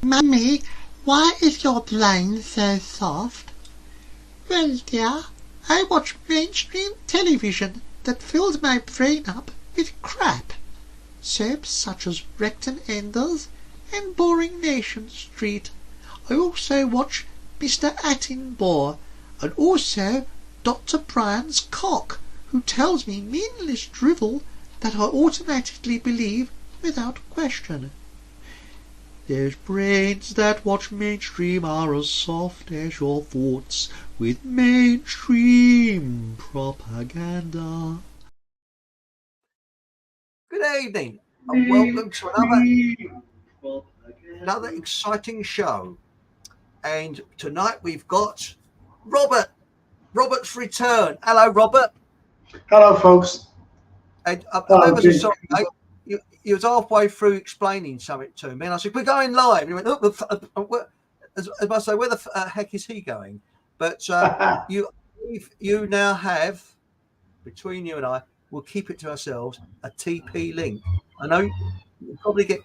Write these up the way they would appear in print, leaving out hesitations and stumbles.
Mummy, why is your brain so soft? Well, dear, I watch mainstream television that fills my brain up with crap. Soaps such as Recton Enders and Boring Nation Street. I also watch Mr. Attenborough and also Dr. Brian's cock, who tells me meaningless drivel that I automatically believe without question. Those brains that watch mainstream are as soft as your thoughts with mainstream propaganda. Good evening and welcome to another exciting show. And tonight we've got Robert. Robert's return. Hello, Robert. Hello, folks. And I'm Hello, ever so Jim. sorry, mate. You was halfway through explaining something to me, and I said, "We're going live." And he went, "Oh, as I say, where the heck is he going?" But you now have, between you and I, we'll keep it to ourselves, a TP link. I know you'll probably get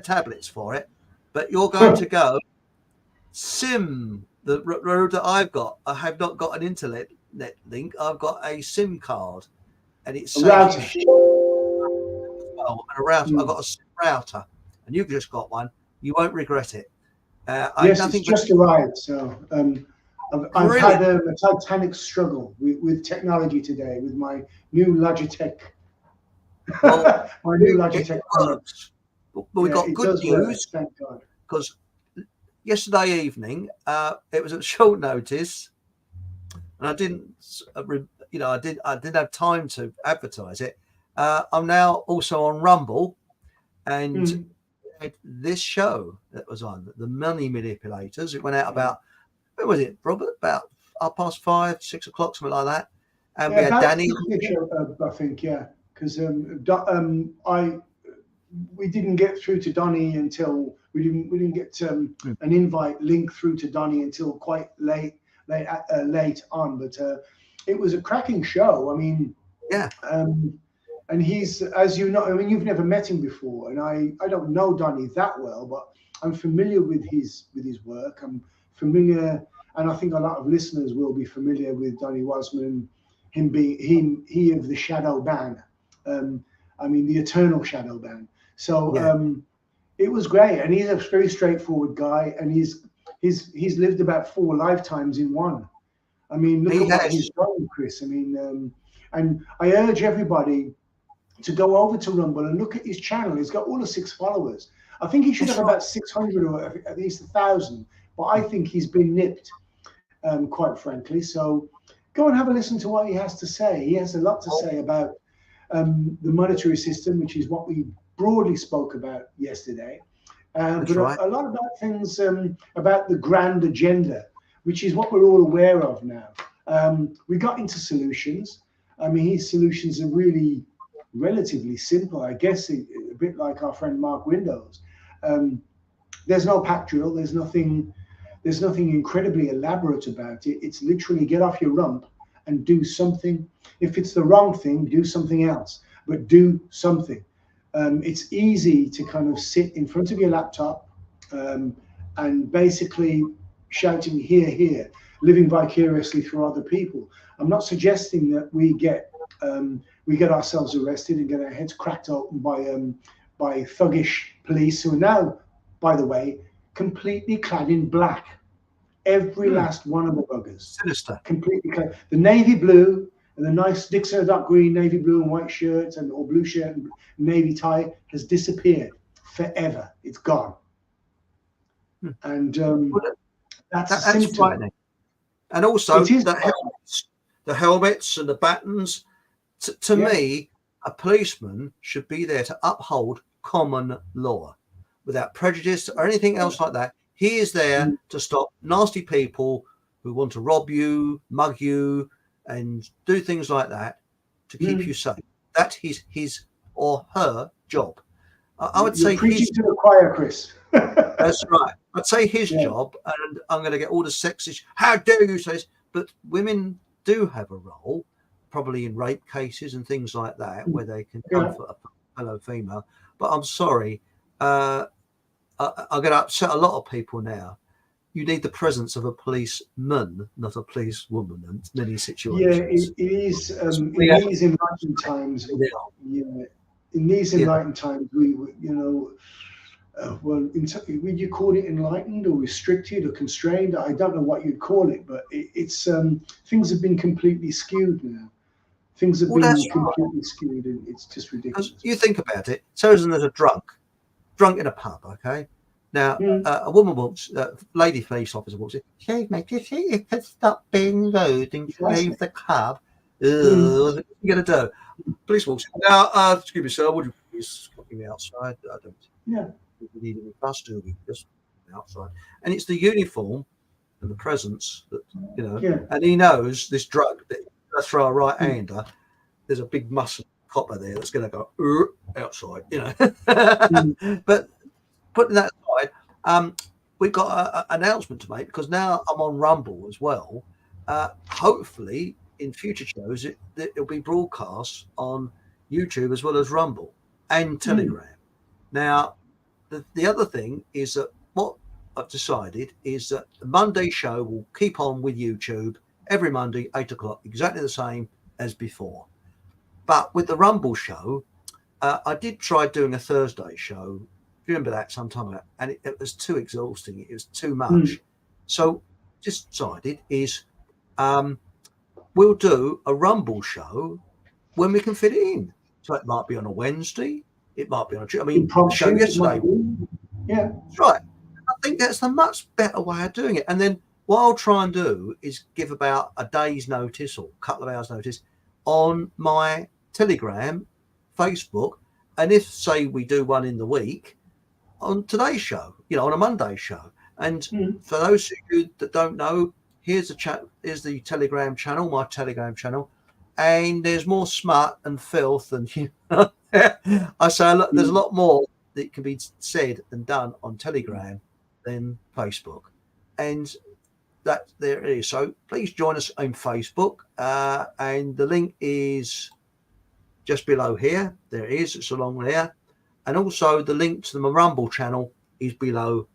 tablets for it, but you're going to go SIM. The road that I've got, I have not got an internet link. I've got a SIM card, and it saves router. well, and a router. I've got a SIM router, and you've just got one. You won't regret it. Yes, it's just arrived. So I've had a titanic struggle with technology today with my new Logitech. Well, my new Logitech works. But we got good news, thank God. Because yesterday evening, it was at short notice, and I didn't have time to advertise it. I'm now also on Rumble, and this show that was on, the Money Manipulators, it went out about, when was it, Robert? About 5:30, 6 o'clock, something like that. And we had Danny. I think, yeah, because we didn't get through to Donny until we didn't get an invite link through to Donny until quite late on. But it was a cracking show. I mean, yeah. And he's, as you know, I mean, you've never met him before, and I don't know Donny that well, but I'm familiar with his work. I'm familiar, and I think a lot of listeners will be familiar with Donny Wasman, him being he of the shadow ban. I mean, the eternal shadow ban. So it was great, and he's a very straightforward guy, and he's lived about 4 lifetimes in one. I mean, look at what he's done, Chris. I mean, and I urge everybody to go over to Rumble and look at his channel. He's got all the 6 followers. I think he should have about 600 or at least 1,000, but I think he's been nipped, quite frankly. So go and have a listen to what he has to say. He has a lot to say about the monetary system, which is what we broadly spoke about yesterday. But a lot about things about the grand agenda, which is what we're all aware of now. We got into solutions. I mean, his solutions are really relatively simple, I guess, a bit like our friend Mark Windows. There's no pack drill. There's nothing incredibly elaborate about it. It's literally get off your rump and do something. If it's the wrong thing, do something else, but do something. It's easy to kind of sit in front of your laptop and basically shouting here, here, living vicariously through other people. I'm not suggesting that we get ourselves arrested and get our heads cracked open by thuggish police who are now, by the way, completely clad in black. Every last one of the buggers. Sinister. Completely clad. The navy blue and the nice Dixon dark green, navy blue and white shirt or blue shirt and navy tie has disappeared forever. It's gone. And that's frightening. And also the helmets and the batons. To me, a policeman should be there to uphold common law without prejudice or anything else like that. He is there to stop nasty people who want to rob you, mug you, and do things like that to keep you safe. That is his or her job. I would say preaching to the choir, Chris. That's right. I'd say his job, and I'm going to get all the sexist, how dare you say this, but women do have a role, probably in rape cases and things like that, where they can comfort a fellow female. But I'm sorry, I'm going to upset a lot of people now. You need the presence of a policeman, not a policewoman, in many Yeah, situations. it is. In We have these enlightened times, now. yeah, in these Yeah, enlightened times, well, would you call it enlightened or restricted or constrained? I don't know what you'd call it, but it's things have been completely skewed now. Things have well, that's been right. completely skewed, and it's just Because ridiculous. you think about it. Suppose there's a drunk in a pub, okay? Now, Mm, a woman walks, lady police officer walks in. Excuse me, do you think you could stop being rude and precisely. leave the club? Mm, What are you going to do? Police walks in. Now, excuse me, sir, would you please look me outside? I don't yeah, think we need any bus, do we? Just outside. And it's the uniform and the presence that, yeah. and he knows this drug that he's throw a right Mm, hander. There's a big muscle copper there that's going to go outside, mm, But putting that aside, we've got an announcement to make because now I'm on Rumble as well. Hopefully, in future shows, it'll be broadcast on YouTube as well as Rumble and mm, Telegram. Now, the other thing is that what I've decided is that the Monday show will keep on with YouTube every Monday, 8 o'clock, exactly the same as before. But with the Rumble show, I did try doing a Thursday show. Remember that some time ago, and it was too exhausting. It was too mm. much. So just decided is we'll do a Rumble show when we can fit it in. So it might be on a Wednesday. It might be on a. I mean, the show Impromptu, it yesterday. might be. Yeah. That's right. I think that's a much better way of doing it. And then what I'll try and do is give about a day's notice or a couple of hours notice on my Telegram, Facebook, and if say we do one in the week on today's show, on a Monday show. And Mm. for those of you that don't know, here's the chat. Here's the Telegram channel, my Telegram channel, and there's more smut and filth and I say there's a lot more that can be said and done on Telegram than Facebook, and that there it is. So please join us on Facebook, and the link is just below here. There it is. It's along there, and also the link to the Rumble channel is below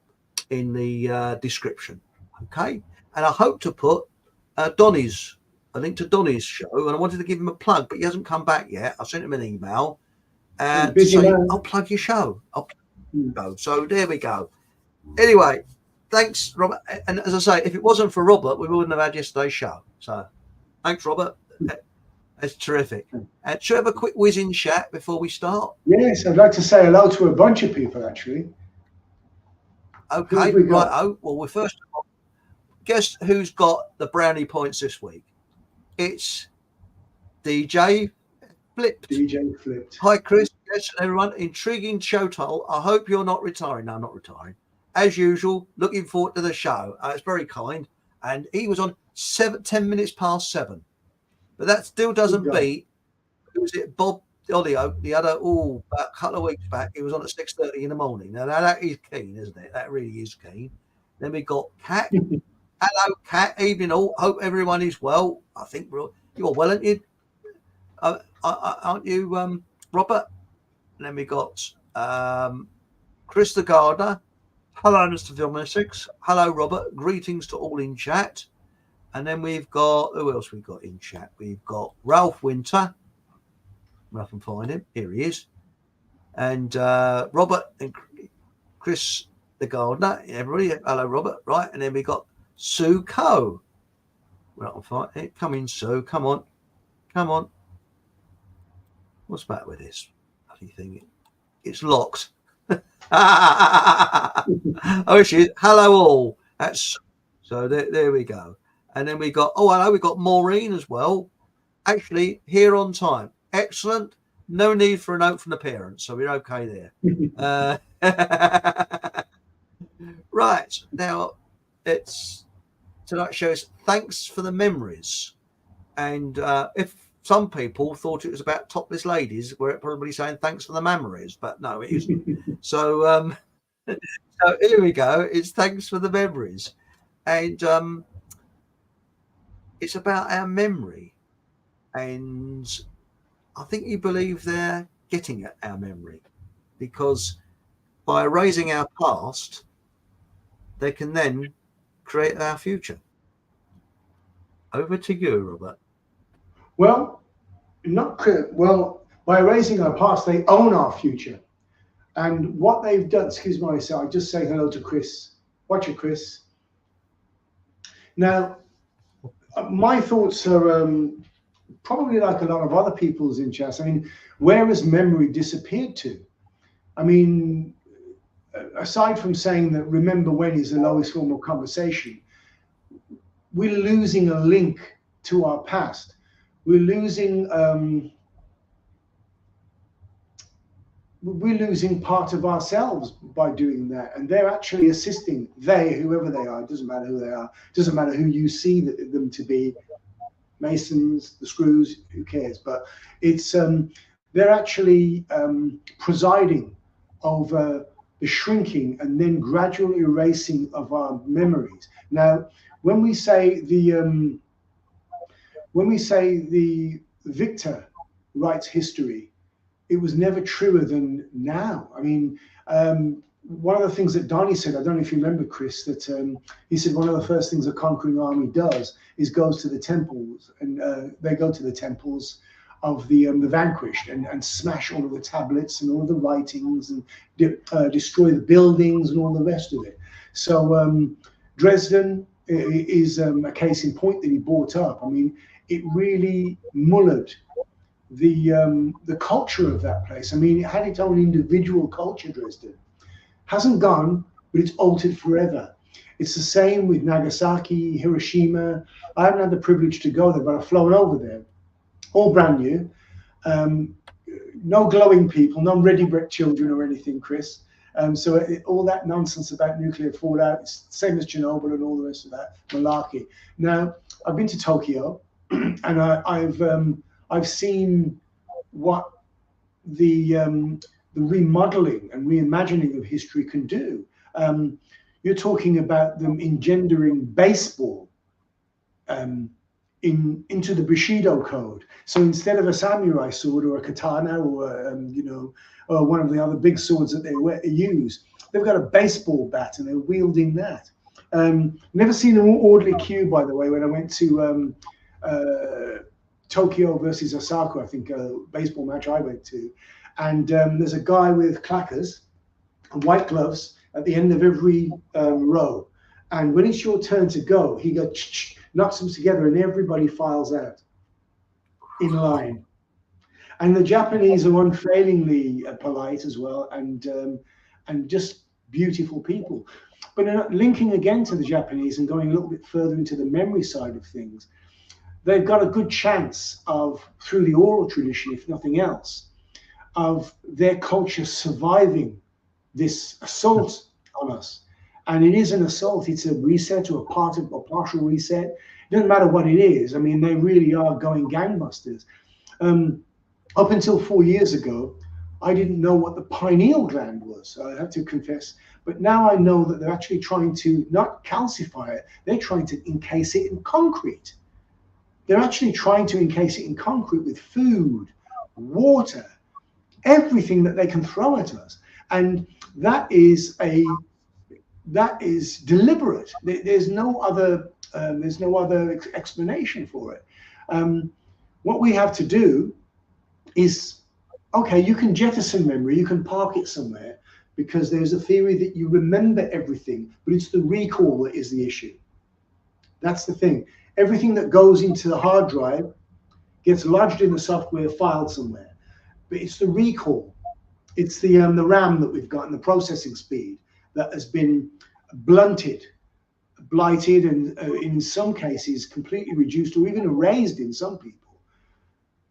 in the description. Okay, and I hope to put Donny's a link to Donny's show, and I wanted to give him a plug, but he hasn't come back yet. I sent him an email He's to busy say man. I'll plug your show. Mm. Go. So there we go. Anyway, thanks, Robert. And as I say, if it wasn't for Robert, we wouldn't have had yesterday's show. So thanks, Robert. That's terrific. Should I have a quick whiz in chat before we start? Yes, I'd like to say hello to a bunch of people actually. Okay, Who we got? right. Oh, well, we first of all, guess who's got the brownie points this week? It's DJ Flipped. DJ Flipped. Hi, Chris. Yes, everyone. Intriguing show title. I hope you're not retiring. No, I'm not retiring. As usual, looking forward to the show. It's very kind. And he was on 10 minutes past 7. But that still doesn't beat, who was it, Bob Olio, the other, about a couple of weeks back. He was on at 6:30 in the morning. Now that is keen, isn't it? That really is keen. Then we got Kat. Hello, Kat. Evening all. Hope everyone is well. I think you're well, aren't you? Aren't you, Robert? And then we got Chris the Gardener. Hello, Mr. Domestics. Hello, Robert. Greetings to all in chat. And then we've got, who else we've got in chat? We've got Ralph Winter. I can find him. Here he is. And Robert and Chris the Gardener. Everybody, hello, Robert. Right. And then we got Sue Coe. Well, I'll find it. Come in, Sue. Come on. Come on. What's the matter with this bloody thing? It's locked. Oh, she is. Hello, all. That's so. There we go. And then we got. Oh, hello. We got Maureen as well. Actually, here on time. Excellent. No need for a note from the parents, so we're okay there. Right now, it's tonight's show is thanks for the memories, and if some people thought it was about topless ladies, we're probably saying thanks for the memories, but no, it isn't. So, so here we go. It's thanks for the memories, and it's about our memory, and I think you believe they're getting at our memory because by erasing our past, they can then create our future. Over to you, Robert. Well, by erasing our past, they own our future. And what they've done, excuse me, so I just say hello to Chris. Watch it, Chris. Now, my thoughts are probably like a lot of other people's in chat. I mean, where has memory disappeared to? I mean, aside from saying that remember when is the lowest form of conversation, we're losing a link to our past. We're losing part of ourselves by doing that, and they're actually assisting. Whoever they are, it doesn't matter who they are, it doesn't matter who you see them to be, Masons, the Screws, who cares? But it's they're actually presiding over the shrinking and then gradual erasing of our memories. Now, when we say the victor writes history, it was never truer than now. I mean, one of the things that Donnie said, I don't know if you remember, Chris, that he said one of the first things a conquering army does is goes to the temples, and they go to the temples of the vanquished and smash all of the tablets and all of the writings and destroy the buildings and all the rest of it. So Dresden is a case in point that he brought up. I mean, it really mullered the culture of that place. I mean, it had its own individual culture, Dresden. Hasn't gone, but it's altered forever. It's the same with Nagasaki, Hiroshima. I haven't had the privilege to go there, but I've flown over there. All brand new. No glowing people, no ready brick children or anything, Chris. So all that nonsense about nuclear fallout, it's the same as Chernobyl and all the rest of that malarkey. Now, I've been to Tokyo, and I've seen what the remodeling and reimagining of history can do. You're talking about them engendering baseball into the Bushido code. So instead of a samurai sword or a katana or or one of the other big swords that they use, they've got a baseball bat and they're wielding that. Never seen an orderly queue, by the way, when I went to Tokyo versus Osaka, I think, a baseball match I went to. And there's a guy with clackers and white gloves at the end of every row. And when it's your turn to go, he goes, knocks them together, and everybody files out in line. And the Japanese are unfailingly polite as well, and just beautiful people. But linking again to the Japanese and going a little bit further into the memory side of things, they've got a good chance of, through the oral tradition, if nothing else, of their culture surviving this assault on us. And it is an assault. It's a reset or a partial reset. It doesn't matter what it is. I mean, they really are going gangbusters. Up until 4 years ago, I didn't know what the pineal gland was, I have to confess. But now I know that they're actually trying to not calcify it, they're trying to encase it in concrete. They're actually trying to encase it in concrete with food, water, everything that they can throw at us. And that is deliberate. There's no other explanation for it. What we have to do is, okay, you can jettison memory, you can park it somewhere, because there's a theory that you remember everything, but it's the recall that is the issue. That's the thing. Everything that goes into the hard drive gets lodged in the software, filed somewhere, but it's the recall. It's the RAM that we've got and the processing speed that has been blunted, blighted, and in some cases completely reduced or even erased in some people.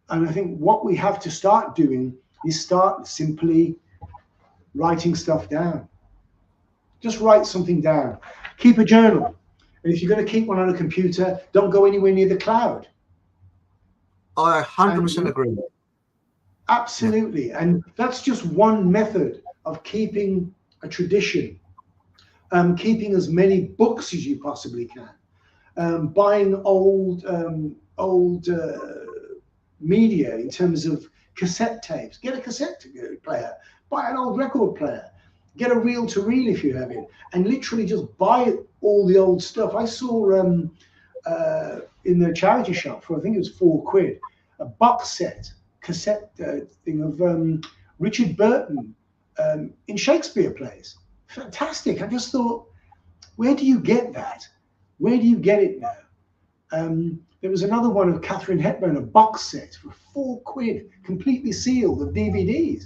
And I think what we have to start doing is start simply writing stuff down. Just write something down. Keep a journal. And if you're going to keep one on a computer, don't go anywhere near the cloud. I 100% agree. Absolutely. Yeah. And that's just one method of keeping a tradition. Keeping as many books as you possibly can. Buying old media in terms of cassette tapes. Get a cassette player. Buy an old record player. get a reel to reel if you have it, and literally just buy all the old stuff. I saw in the charity shop for, I think it was £4, a box set cassette thing of Richard Burton in Shakespeare plays. Fantastic. I just thought, where do you get that? Where do you get it now? There was another one of Catherine Hepburn, a box set for £4, completely sealed, of DVDs.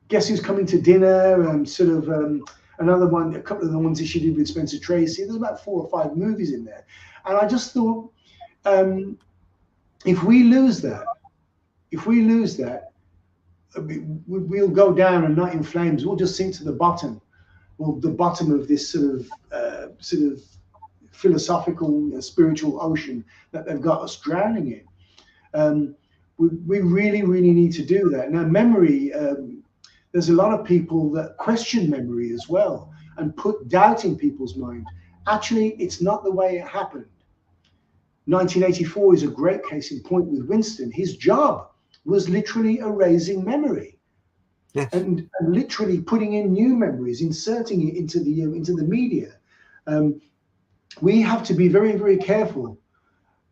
Guess Who's Coming to Dinner, another one, a couple of the ones that she did with Spencer Tracy. There's about 4 or 5 movies in there. And I just thought, if we lose that, we'll go down and not in flames. We'll just sink to the bottom. Well, the bottom of this sort of philosophical, spiritual ocean that they've got us drowning in. We really, really need to do that. Now, memory, there's a lot of people that question memory as well and put doubt in people's mind. Actually, it's not the way it happened. 1984 is a great case in point with Winston. His job was literally erasing memory. Yes. And literally putting in new memories, inserting it into the media. We have to be very, very careful.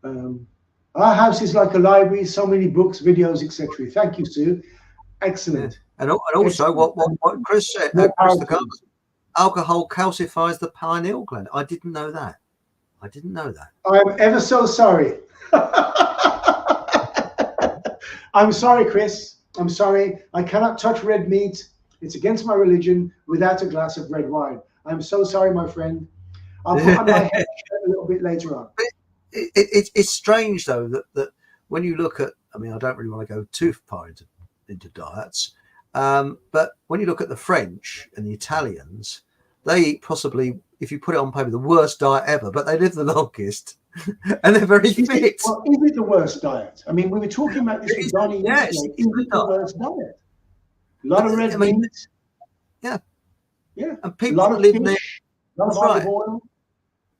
Our house is like a library, so many books, videos, etc. Thank you, Sue. Excellent. And also, Excellent. what Chris said, alcohol calcifies the pineal gland. I didn't know that. I'm ever so sorry. I'm sorry, Chris. I'm sorry. I cannot touch red meat. It's against my religion without a glass of red wine. I'm so sorry, my friend. I'll put on my head a little bit later on. It's strange, though, that when you look at, I mean, I don't really want to go too far into diets, but when you look at the French and the Italians, they eat possibly, if you put it on paper, the worst diet ever, but they live the longest and they're very fit. Is it the worst diet? I mean, we were talking about this with Donnie yesterday. Is it the worst diet? A lot of red meat. Yeah. Yeah. And people that live there. A lot of olive oil,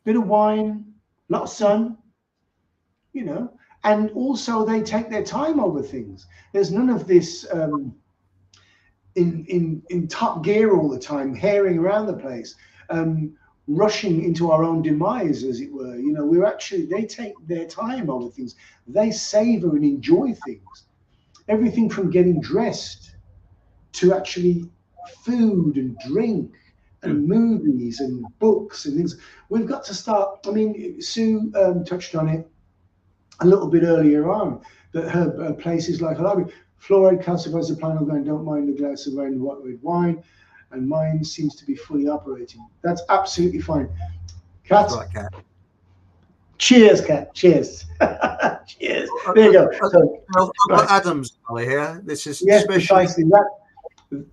bit of wine, a lot of sun, and also they take their time over things. There's none of this in top gear all the time, herring around the place, rushing into our own demise, as it were. They take their time over things. They savor and enjoy things. Everything from getting dressed to actually food and drink and movies and books and things. We've got to start. I mean, Sue touched on it a little bit earlier on, that her place is like a library. Fluoride calcifies the pineal gland. Don't mind the glass of red wine, and mine seems to be fully operating. That's absolutely fine. Kat. That's right, Kat. Cheers, Kat. Cheers. Cheers. There you go. So, I've got Adam's here. This is precisely that.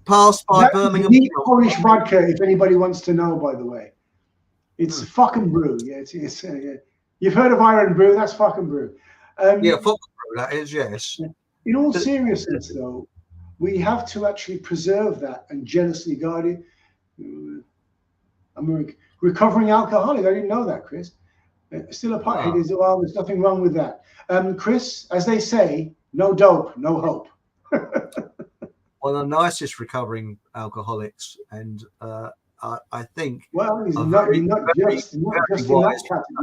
Passed by Birmingham. Polish vodka, if anybody wants to know, by the way. It's fucking brew. Yeah, it's you've heard of Iron Brew? That's fucking brew. Fucking brew, that is, yes. In all seriousness, though, we have to actually preserve that and jealously guard it. I'm a recovering alcoholic. I didn't know that, Chris. Still a pothead is well. There's nothing wrong with that. Chris, as they say, no dope, no hope. One of the nicest recovering alcoholics, and I think. Well, he's not just in that category.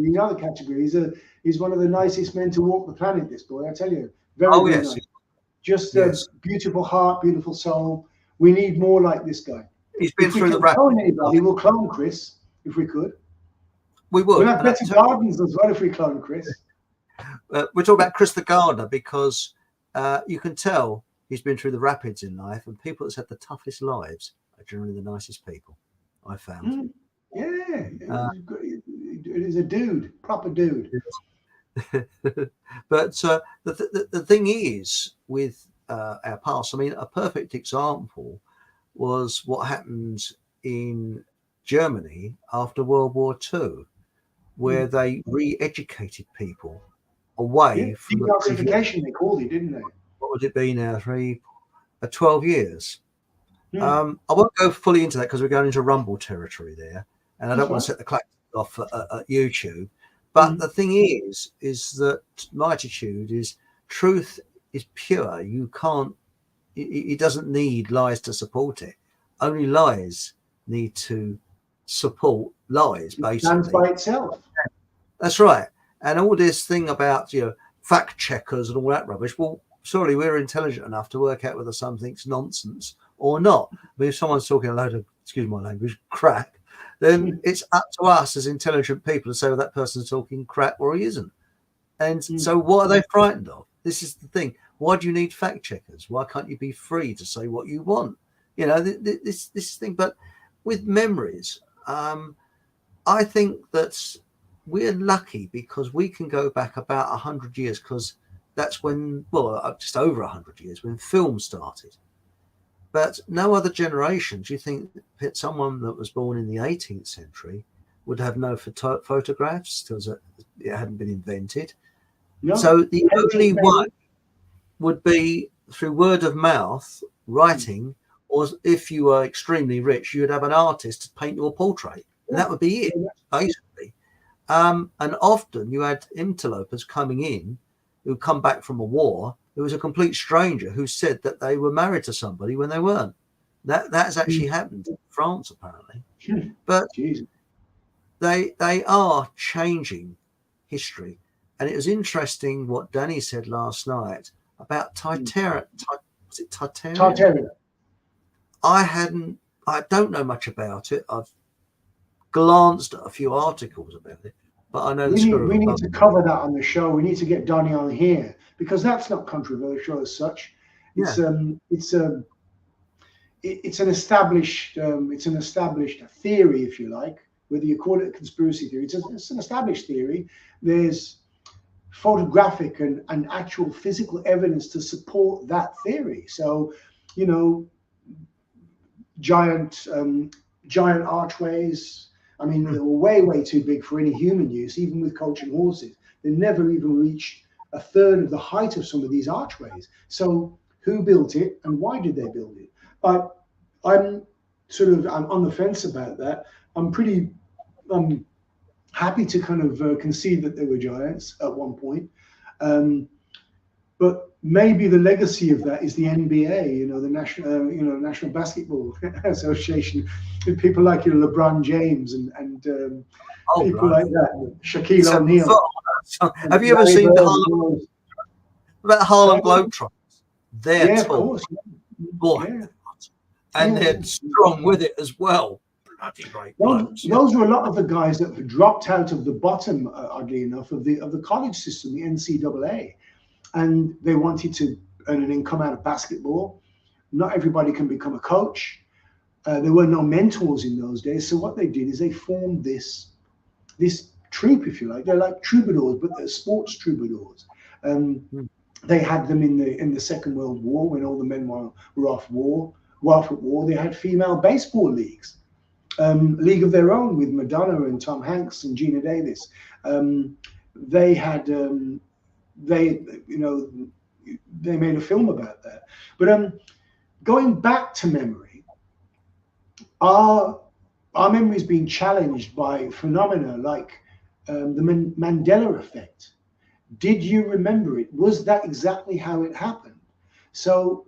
In other categories, he's one of the nicest men to walk the planet. This boy, I tell you, very nice. Just a beautiful heart, beautiful soul. We need more like this guy. He's been through the clone anybody, we'll clone Chris if we could. We would. We'll have better gardens as well if we clone Chris. We're talking about Chris the gardener because you can tell he's been through the rapids in life, and people that's had the toughest lives are generally the nicest people, I found. He's a dude, proper dude. But the thing is, with our past, I mean, a perfect example was what happened in Germany after World War II, where they re-educated people away from the education. They called it, didn't they? What would it be now? 12 years. I won't go fully into that because we're going into Rumble territory there, and I don't want to set the clack off at YouTube. But the thing is that my attitude is truth is pure. You can't. It doesn't need lies to support it. only lies need to support lies, It stands basically. by itself. That's right. And all this thing about, fact checkers and all that rubbish, well, surely we're intelligent enough to work out whether something's nonsense or not. But if someone's talking a load of, excuse my language, crap, then it's up to us as intelligent people to say, well, that person's talking crap or he isn't. And so what are they frightened of? This is the thing. Why do you need fact checkers? Why can't you be free to say what you want? This thing. But with memories, I think that we're lucky because we can go back about 100 years, because that's when, well, just over 100 years, when film started. But no other generation, do you think that someone that was born in the 18th century would have no photographs because it hadn't been invented? No. So the only one would be through word of mouth, writing, or if you were extremely rich, you would have an artist to paint your portrait. And that would be it, basically. And often you had interlopers coming in who come back from a war. It was a complete stranger who said that they were married to somebody when they weren't. That's actually happened in France, apparently. But they are changing history. And it was interesting what Danny said last night about Titania. Was it Titania? Tartaria. I don't know much about it. I've glanced at a few articles about it, but I know we need to cover that on the show. We need to get Donny on here because that's not controversial as such. It's an established theory, if you like, whether you call it a conspiracy theory. It's an established theory. There's photographic and actual physical evidence to support that theory. So, giant archways. I mean, they were way too big for any human use, even with coaching horses. They never even reached a third of the height of some of these archways. So who built it and why did they build it? But I'm on the fence about that. I'm happy to kind of concede that they were giants at one point. But maybe the legacy of that is the NBA, the National Basketball Association, with people like LeBron James and people like that, Shaquille O'Neal. Have you ever seen the Harlem Globetrotters? They're of course. Boy, and they're strong with it as well. Bloody great blokes. Those were a lot of the guys that dropped out of the bottom, oddly enough, of the college system, the NCAA. And they wanted to earn an income out of basketball. Not everybody can become a coach. There were no mentors in those days. So what they did is they formed this troupe, if you like. They're like troubadours, but they're sports troubadours. They had them in the Second World War when all the men were off at war. They had female baseball leagues, league of their own with Madonna and Tom Hanks and Gina Davis. They had. They made a film about that. But going back to memory, our memory is being challenged by phenomena like the Mandela effect. Did you remember it? Was that exactly how it happened? So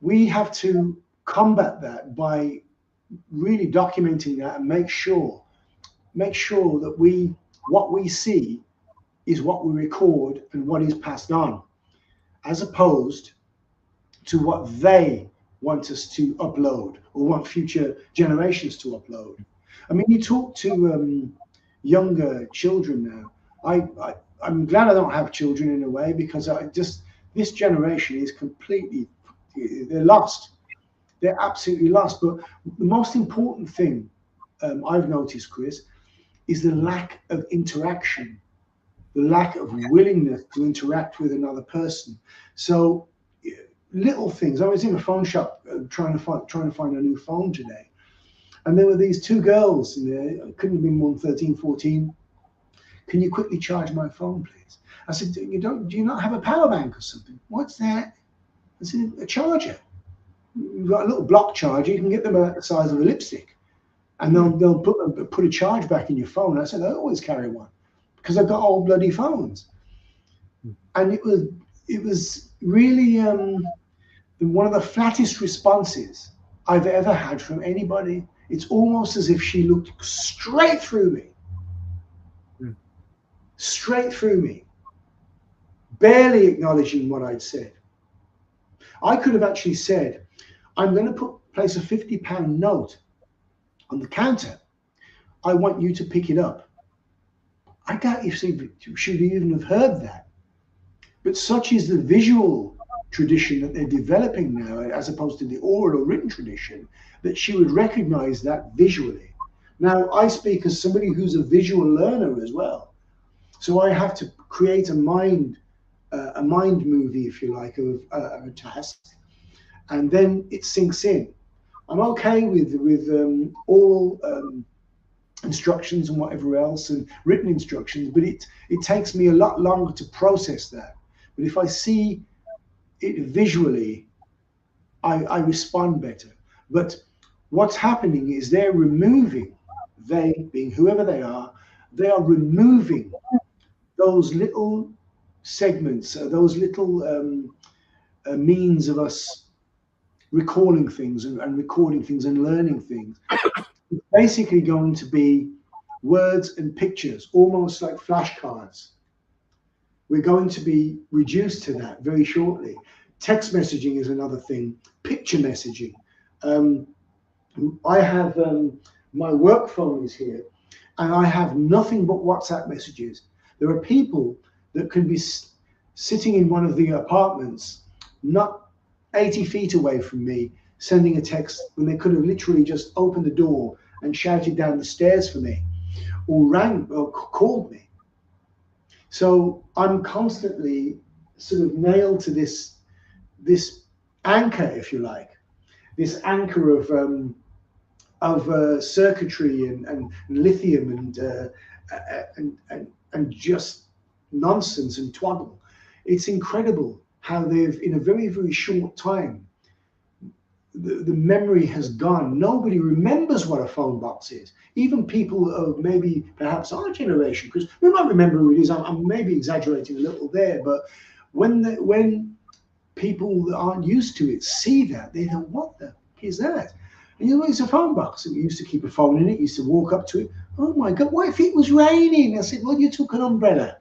we have to combat that by really documenting that and make sure that what we see is what we record and what is passed on, as opposed to what they want us to upload or want future generations to upload. I mean, you talk to younger children now. I'm glad I don't have children in a way, because this generation is completely, they're lost. They're absolutely lost. But the most important thing I've noticed, Chris, is the lack of interaction. The lack of willingness to interact with another person. So little things. I was in a phone shop trying to find a new phone today, and there were these two girls in there. It couldn't have been more than 13, 14. Can you quickly charge my phone, please? I said, do you not have a power bank or something? What's that? I said, a charger. You've got a little block charger. You can get them about the size of a lipstick, and they'll put a charge back in your phone. I said, I always carry one, because I've got old bloody phones. And it was really one of the flattest responses I've ever had from anybody. It's almost as if she looked straight through me. Straight through me, barely acknowledging what I'd said. I could have actually said, I'm going to place a £50 note on the counter. I want you to pick it up. I doubt if she should even have heard that. But such is the visual tradition that they're developing now, as opposed to the oral or written tradition, that she would recognize that visually. Now, I speak as somebody who's a visual learner as well. So I have to create a mind movie, if you like, of a task, and then it sinks in. I'm okay with oral instructions and whatever else, and written instructions, but it takes me a lot longer to process that. But if I see it visually, I respond better. But what's happening is they're removing, they being whoever they are removing those little segments, those little means of us recalling things and recording things and learning things. It's basically going to be words and pictures, almost like flashcards. We're going to be reduced to that very shortly. Text messaging is another thing, picture messaging. I have my work phone is here, and I have nothing but WhatsApp messages. There are people that can be sitting in one of the apartments, not 80 feet away from me, sending a text when they could have literally just opened the door and shouted down the stairs for me, or rang or called me. So I'm constantly sort of nailed to this anchor, if you like, this anchor of circuitry and lithium and just nonsense and twaddle. It's incredible how they've, in a very, very short time, the memory has gone. Nobody remembers what a phone box is. Even people of maybe perhaps our generation, because we might remember who it is. I'm maybe exaggerating a little there, but when people that aren't used to it see that, they think, what the heck is that? And you know, it's a phone box. We used to keep a phone in it. Used to walk up to it. Oh my God, what if it was raining? I said, well, you took an umbrella.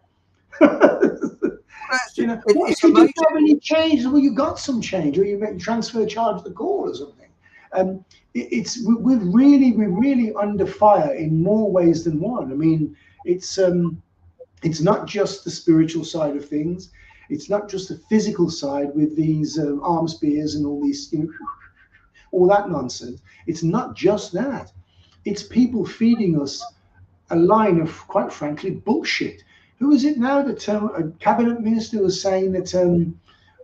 You know, what if you didn't have any change? Well, you got some change, or you transfer charge the call or something. We're really under fire in more ways than one. I mean, it's not just the spiritual side of things. It's not just the physical side with these arm spears and all these, you know, all that nonsense. It's not just that. It's people feeding us a line of, quite frankly, bullshit. Who is it now that a cabinet minister was saying that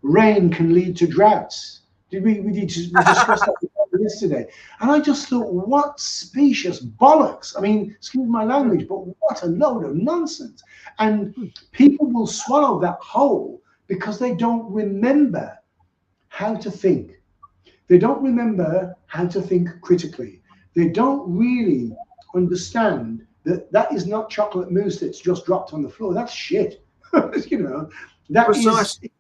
rain can lead to droughts? We discussed that yesterday. And I just thought, what specious bollocks. I mean, excuse my language, but what a load of nonsense. And people will swallow that whole because they don't remember how to think. They don't remember how to think critically. They don't really understand that is not chocolate mousse that's just dropped on the floor. That's shit. You know, that precisely.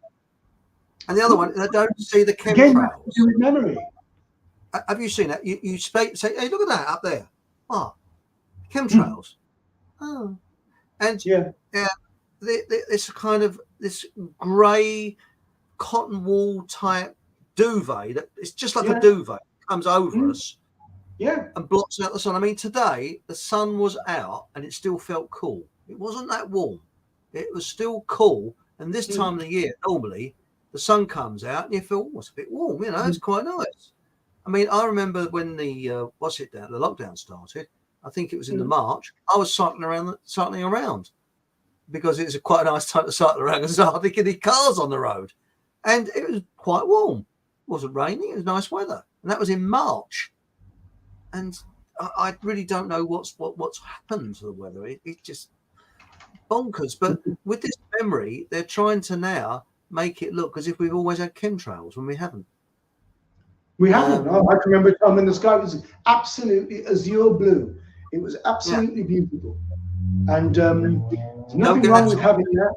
And the other one, they don't see the chemtrails. Again, with memory. Have you seen that? You say, hey, look at that up there. Oh, chemtrails. Oh, and yeah, this kind of this grey cotton wool type duvet. That it's just like a duvet. It comes over us. Yeah, and blocks out the sun. I mean, today the sun was out and it still felt cool. It wasn't that warm. It was still cool. And this time of the year, normally the sun comes out and you feel, oh, it's a bit warm. You know, it's quite nice. I mean, I remember when the lockdown started. I think it was in the March. I was cycling around because it was quite a nice time to cycle around because I hardly any cars on the road, and it was quite warm. It wasn't raining. It was nice weather, and that was in March. And I really don't know what's happened to the weather. It's just bonkers. But with this memory, they're trying to now make it look as if we've always had chemtrails when we haven't. We haven't. I can remember a time when the sky was absolutely azure blue. It was absolutely beautiful. And there's nothing wrong with having that.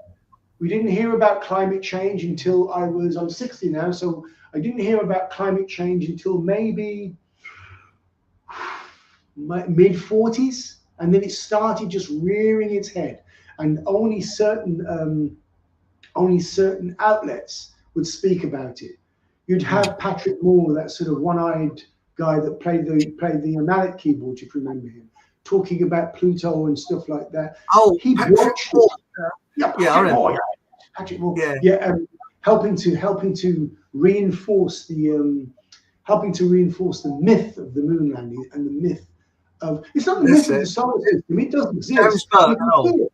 We didn't hear about climate change until I'm 60 now, so I didn't hear about climate change until maybe my mid-40s, and then it started just rearing its head, and only certain outlets would speak about it. You'd have Patrick Moore, that sort of one-eyed guy that played the mallet keyboard, if you remember him, talking about Pluto and stuff like that. Oh, He Patrick Moore. Patrick Moore. Yeah. Yeah, helping to reinforce the myth of the moon landing and the myth of, it's not the myth of the solar system. It doesn't exist. You can see it.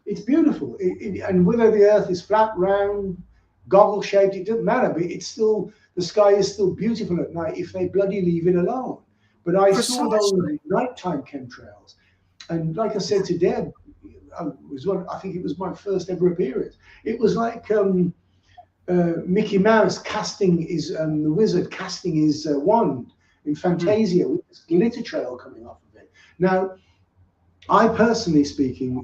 It's beautiful. And whether the Earth is flat, round, goggle shaped, it doesn't matter. But it's still, the sky is still beautiful at night if they bloody leave it alone. But I saw those nighttime chemtrails, and like I said to Deb, I think it was my first ever appearance. It was like Mickey Mouse casting his the wizard casting his wand in Fantasia with this glitter trail coming off of it. Now, I personally speaking,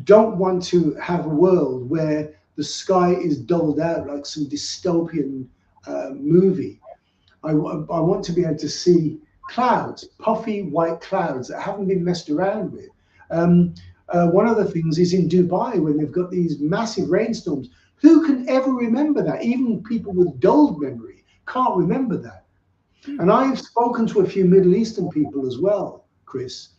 don't want to have a world where the sky is dulled out like some dystopian movie. I want to be able to see clouds, puffy white clouds that haven't been messed around with. One of the things is in Dubai, when they've got these massive rainstorms. Who can ever remember that? Even people with dulled memory can't remember that. And I've spoken to a few Middle Eastern people as well, Chris,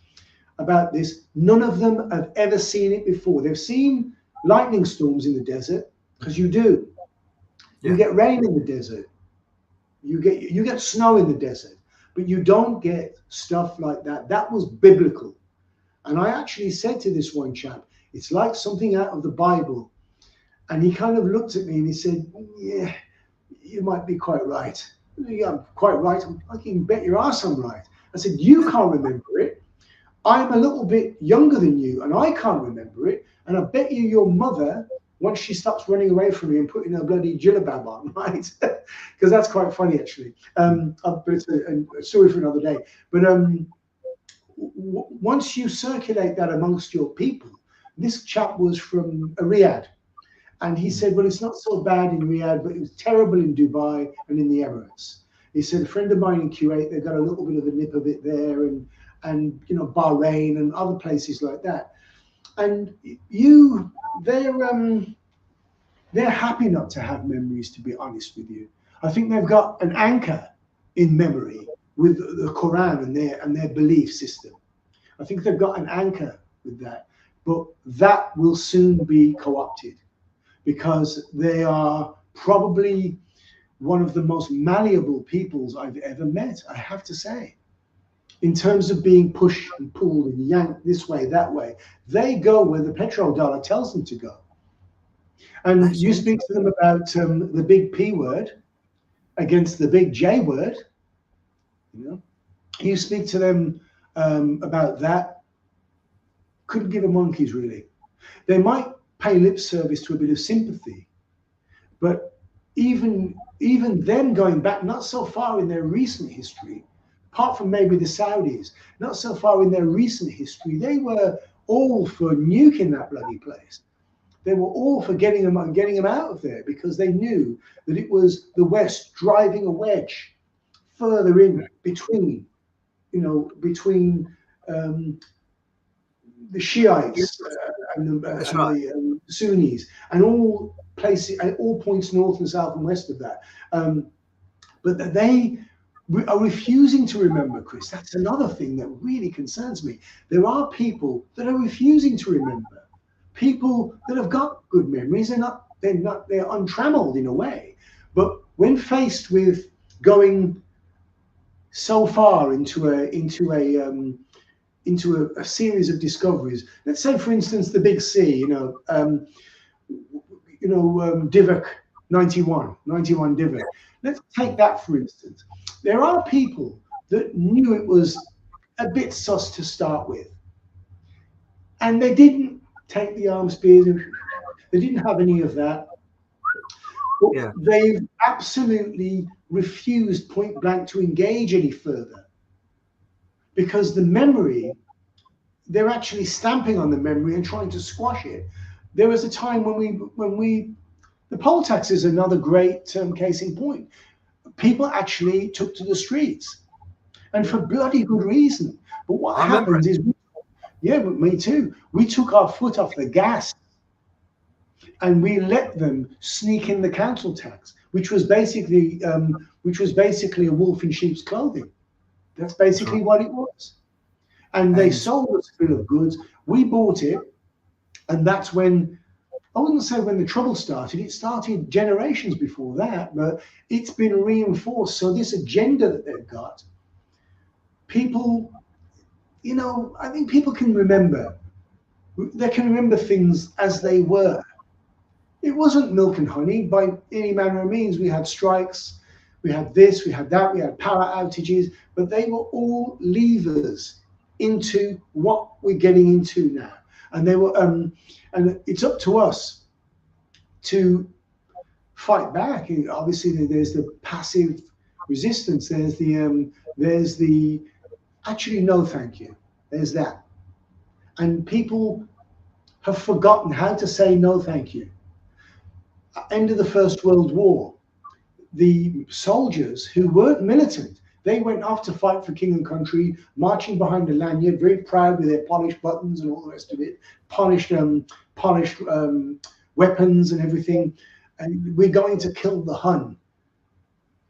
about this. None of them have ever seen it before. They've seen lightning storms in the desert, because you do. You get rain in the desert. You get snow in the desert, but you don't get stuff like that. That was biblical. And I actually said to this one chap, it's like something out of the Bible. And he kind of looked at me and he said, yeah, you might be quite right. Yeah, I'm quite right. I can bet your ass I'm right. I said, you can't remember it. I'm a little bit younger than you and I can't remember it. And I bet you your mother, once she stops running away from me and putting her bloody jillabab on, right? Because that's quite funny, actually. But it's a story for another day. But once you circulate that amongst your people, this chap was from Riyadh. And he said, well, it's not so bad in Riyadh, but it was terrible in Dubai and in the Emirates. He said, a friend of mine in Kuwait, they've got a little bit of a nip of it there, and you know, Bahrain and other places like that. And they're happy not to have memories, to be honest with you. I think they've got an anchor in memory with the Quran and their belief system. I think they've got an anchor with that, but that will soon be co-opted, because they are probably one of the most malleable peoples I've ever met, I have to say. In terms of being pushed and pulled and yanked this way, that way, they go where the petrodollar tells them to go. And you speak to them about the big P word against the big J word, you know. You speak to them about that, couldn't give a monkey's really. They might pay lip service to a bit of sympathy, but even them going back not so far in their recent history, apart from maybe the Saudis, not so far in their recent history, they were all for nuking that bloody place. They were all for getting them out of there, because they knew that it was the West driving a wedge further in between, the Shiites and the Sunnis, and all places, at all points north and south and west of that. But that they are refusing to remember, Chris. That's another thing that really concerns me. There are people that are refusing to remember. People that have got good memories, they're untrammeled in a way. But when faced with going so far into a series of discoveries, let's say, for instance, the Big C, Divok 91 Divok. Let's take that, for instance. There are people that knew it was a bit sus to start with, and they didn't take the arms spears, they didn't have any of that. But they've absolutely refused point blank to engage any further, because the memory, they're actually stamping on the memory and trying to squash it. There was a time when The poll tax is another great case in point. People actually took to the streets, and for bloody good reason. But what I remember happens is, yeah, but me too. We took our foot off the gas, and we let them sneak in the council tax, which was basically a wolf in sheep's clothing. That's basically what it was. And they sold us a bill of goods. We bought it, and that's when, I wouldn't say when the trouble started. It started generations before that, but it's been reinforced. So this agenda that they've got, people, you know, I think people can remember. They can remember things as they were. It wasn't milk and honey by any manner of means. We had strikes, we had this, we had that, we had power outages, but they were all levers into what we're getting into now. And they were, and it's up to us to fight back. Obviously, there's the passive resistance. There's the actually no, thank you. There's that, and people have forgotten how to say no, thank you. End of the First World War, the soldiers who weren't militant, they went off to fight for king and country, marching behind a lanyard, very proud with their polished buttons and all the rest of it, polished weapons and everything. And we're going to kill the Hun.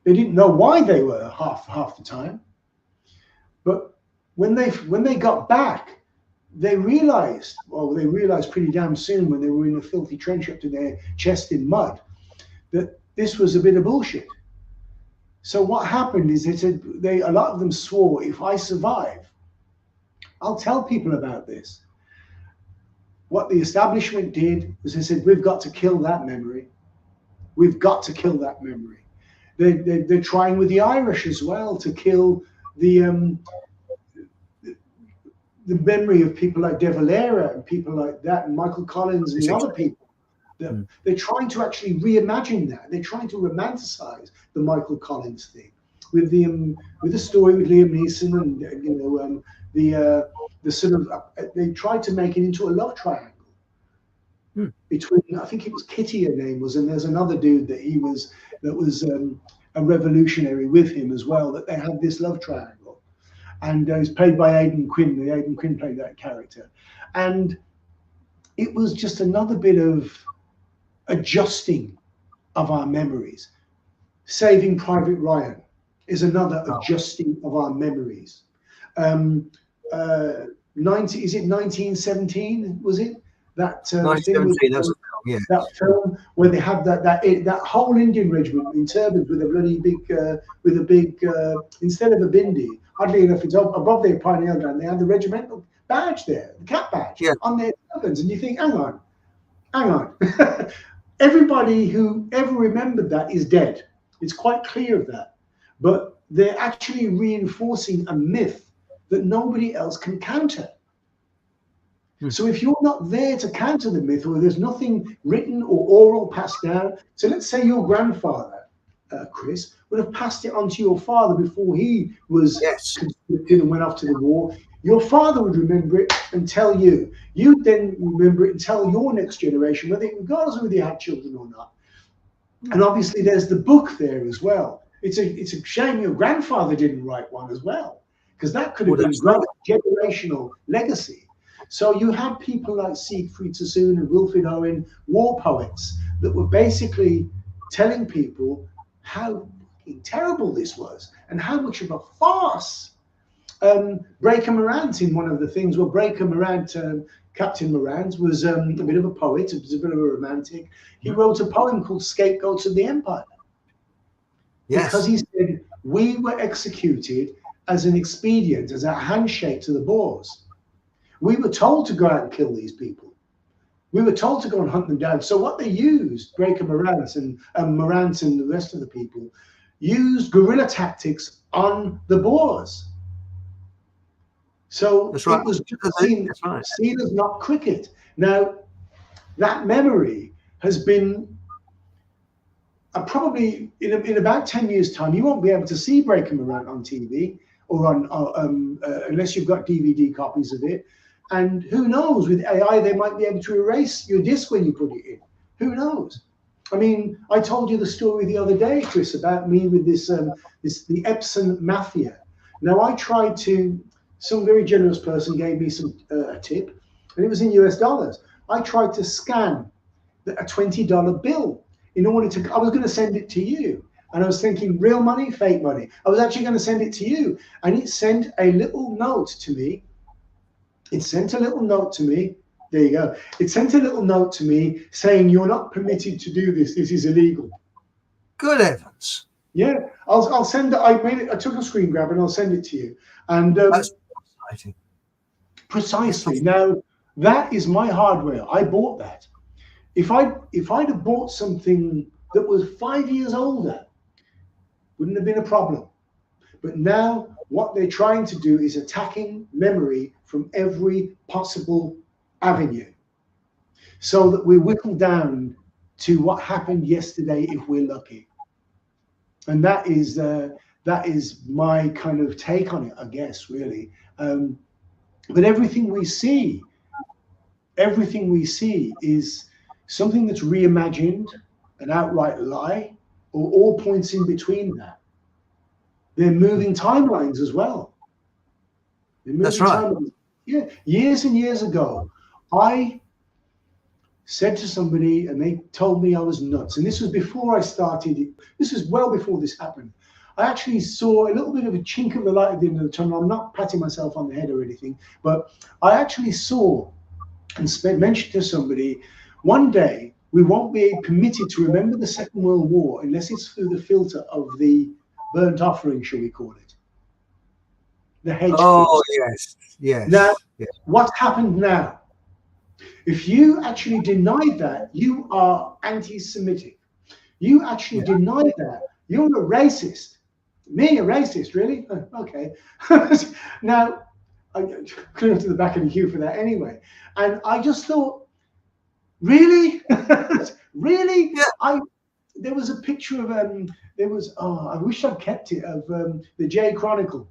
They didn't know why they were half the time, but when they got back, they realized pretty damn soon when they were in a filthy trench up to their chest in mud, that this was a bit of bullshit. So what happened is a lot of them swore, if I survive, I'll tell people about this. What the establishment did was they said, we've got to kill that memory. We've got to kill that memory. They're trying with the Irish as well to kill the memory of people like De Valera and people like that, and Michael Collins and the other people. They're trying to actually reimagine that. They're trying to romanticize the Michael Collins thing with the story with Liam Neeson and the sort of they tried to make it into a love triangle between, I think it was Kitty, her name was, and there's another dude that was a revolutionary with him as well. That they had this love triangle, and it was played by Aidan Quinn. Aidan Quinn played that character, and it was just another bit of adjusting of our memories. Saving Private Ryan is another adjusting of our memories. 1917 was it? That thing with, that film where they have that whole Indian regiment in turbans with a bloody big instead of a bindi, oddly enough, it's above their pineal gland. They have the regimental badge there, the cap badge on their turbans, and you think, hang on. Everybody who ever remembered that is dead. It's quite clear of that. But they're actually reinforcing a myth that nobody else can counter. So if you're not there to counter the myth, or there's nothing written or oral passed down, so let's say your grandfather, Chris, would have passed it on to your father before he was conscripted and went off to the war. Your father would remember it and tell you. You'd then remember it and tell your next generation, regardless of whether you had children or not. And obviously there's the book there as well. It's a shame your grandfather didn't write one as well, because that could have been great generational legacy. So you had people like Siegfried Sassoon and Wilfred Owen, war poets, that were basically telling people how terrible this was and how much of a farce. Breaker Morant, in one of the things, well, Breaker Morant, Captain Morant, was a bit of a poet, was a bit of a romantic. He wrote a poem called Scapegoats of the Empire. Because he said, we were executed as an expedient, as a handshake to the Boers. We were told to go out and kill these people. We were told to go and hunt them down. So what they used, Breaker Morant and the rest of the people, used guerrilla tactics on the Boers. So it was just seen as not cricket. Now, that memory has been probably in about 10 years' time, you won't be able to see Breaker Morant on TV or on unless you've got DVD copies of it. And who knows, with AI, they might be able to erase your disc when you put it in. Who knows? I mean, I told you the story the other day, Chris, about me with the Epson Mafia. Now, I tried to. Some very generous person gave me some a tip, and it was in US dollars. I tried to scan a $20 bill in order to. I was going to send it to you, and I was thinking, real money, fake money. I was actually going to send it to you, and it sent a little note to me. It sent a little note to me. There you go. It sent a little note to me saying, "You're not permitted to do this. This is illegal." Good heavens! Yeah, I'll send it. I made it. I took a screen grab and I'll send it to you. And That's fascinating. precisely. Now that is my hardware. I bought that. If I'd have bought something that was 5 years older, wouldn't have been a problem. But now what they're trying to do is attacking memory from every possible avenue, so that we're whittled down to what happened yesterday if we're lucky. And that is my kind of take on it, I guess, really. But everything we see is something that's reimagined, an outright lie, or all points in between that. They're moving timelines as well. That's right. Timelines. Yeah, years and years ago, I said to somebody, and they told me I was nuts. And this was before I started. This was well before this happened. I actually saw a little bit of a chink of the light at the end of the tunnel. I'm not patting myself on the head or anything, but I actually saw and mentioned to somebody, one day we won't be permitted to remember the Second World War unless it's through the filter of the burnt offering, shall we call it? The hedge. Oh, yes, yes. Now, yes. What happened now? If you actually deny that, you are anti-Semitic. You actually deny that, you're a racist. Me, a racist, really? Okay. Now, I couldn't to the back of the queue for that anyway. And I just thought, really? Really? Yeah. There was a picture of I wish I'd kept it, of the J Chronicle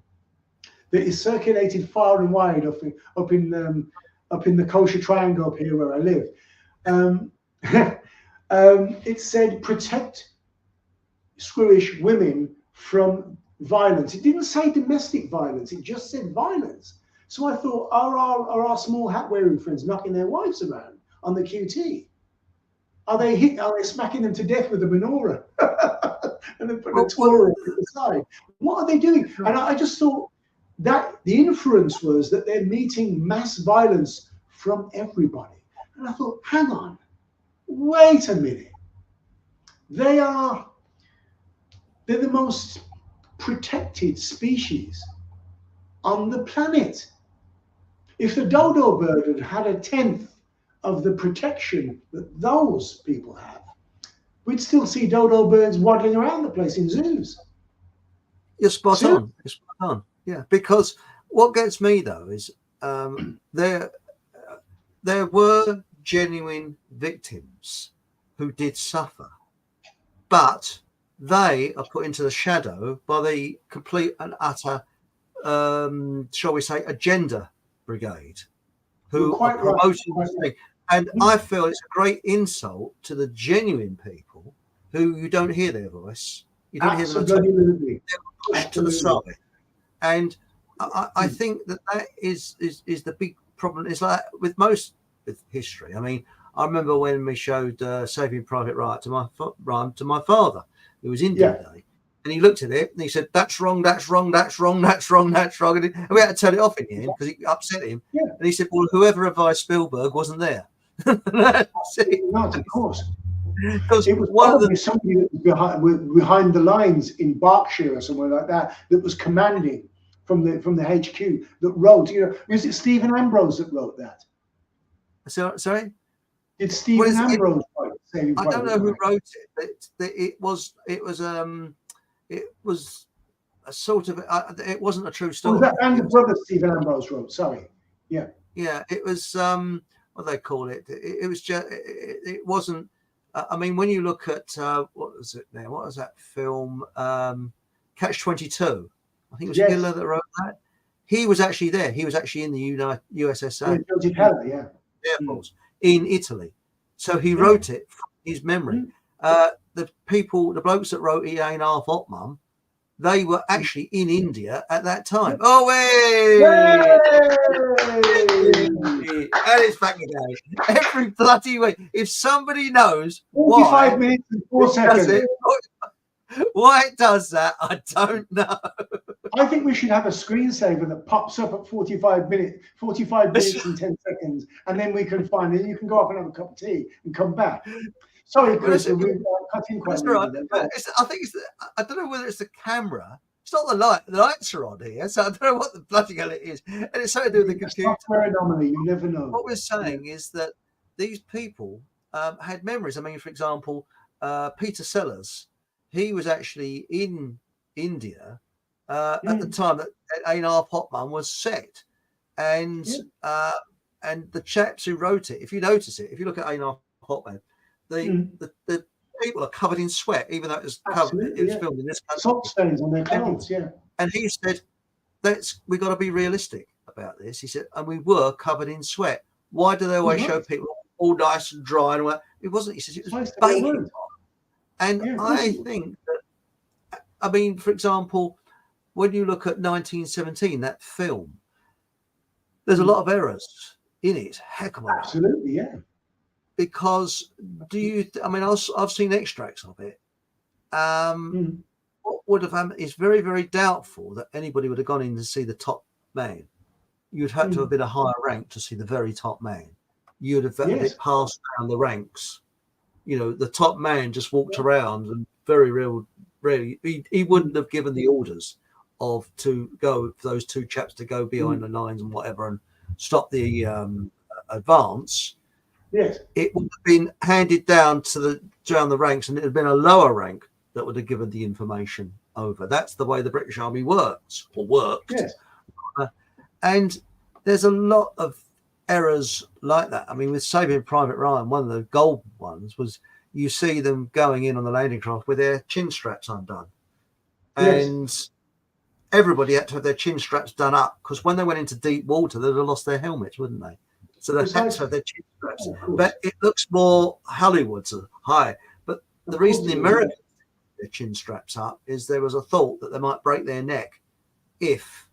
that is circulated far and wide up in the kosher triangle up here where I live. It said, protect Screwish women from violence. It didn't say domestic violence, it just said violence. So I thought, are our small hat wearing friends knocking their wives around on the QT? Are they smacking them to death with a menorah? And then putting a Torah to the side? What are they doing? And I just thought that the inference was that they're meeting mass violence from everybody. And I thought, hang on, wait a minute. They're the most protected species on the planet. If the dodo bird had a tenth of the protection that those people have, we'd still see dodo birds waddling around the place in zoos. You're spot on. You're spot on. Yeah, because what gets me though is there were genuine victims who did suffer, but they are put into the shadow by the complete and utter, shall we say, agenda brigade, who are promoting this thing. And I feel it's a great insult to the genuine people who you don't hear their voice. You don't hear them. They're pushed to the side. And I think that is the big problem. It's like with most with history. I mean, I remember when we showed Saving Private Ryan to my father, who was in D-Day, and he looked at it and he said, "That's wrong. That's wrong. That's wrong. That's wrong. That's wrong." And we had to turn it off in the end because it upset him. Yeah. And he said, "Well, whoever advised Spielberg wasn't there." That's it. Not, of course. Because it was probably somebody that was behind the lines in Berkshire or somewhere like that was commanding from the HQ that wrote. You know, was it Stephen Ambrose that wrote that? Sorry? Did Stephen Ambrose write it? I don't know who wrote it, but it was a sort of it wasn't a true story. Was that and the brother Stephen Ambrose wrote? Sorry. Yeah. Yeah, it was what do they call it? It was just it wasn't. I mean, when you look at what was it now? What was that film? Catch-22. I think it was Giller that wrote that. He was actually there. He was actually in the USSR. Air Force in Italy. So he wrote it from his memory. the blokes that wrote He Ain't Half Hot Mum, they were actually in India at that time. Oh, hey! And it's back again. Every bloody week. If somebody knows 45 minutes and 4 seconds. Why it does that, I don't know. I think we should have a screensaver that pops up at 45 minutes and 10 seconds, and then we can find it. You can go up and have a cup of tea and come back. Sorry, Chris, we're cutting quite right. I think I don't know whether it's the camera. It's not the light. The lights are on here, so I don't know what the bloody hell it is. And it's something to do with the computer. Software anomaly, you never know. What we're saying is that these people had memories. I mean, for example, Peter Sellers, he was actually in India at the time that Ain't Half Hot Mum was set. And the chaps who wrote it, if you notice it, if you look at Ain't Half Hot Mum, the people are covered in sweat, even though it was filmed in this country. Salt stains on their clothes, And he said, we got to be realistic about this. He said, and we were covered in sweat. Why do they always show people all nice and dry and well? It wasn't. He says it was baking hot. And I think that, I mean, for example, when you look at 1917, that film, there's a lot of errors in it. Heck of a lot. Absolutely, yeah. Because I've seen extracts of it. What would have happened is very, very doubtful that anybody would have gone in to see the top man. You'd have to have been a higher rank to see the very top man. You'd have passed down the ranks. You know, the top man just walked around and rarely, he wouldn't have given the orders to go for those two chaps to go behind the lines and whatever and stop the advance. Yes, it would have been handed down down the ranks, and it had been a lower rank that would have given the information over. That's the way the British Army worked. Yes. And there's a lot of errors like that. I mean, with Saving Private Ryan, one of the gold ones was you see them going in on the landing craft with their chin straps undone. Yes. And everybody had to have their chin straps done up, because when they went into deep water, they'd have lost their helmets, wouldn't they? So they had to have their chin straps. But it looks more Hollywood's high. But the reason the Americans had their chin straps up is there was a thought that they might break their neck if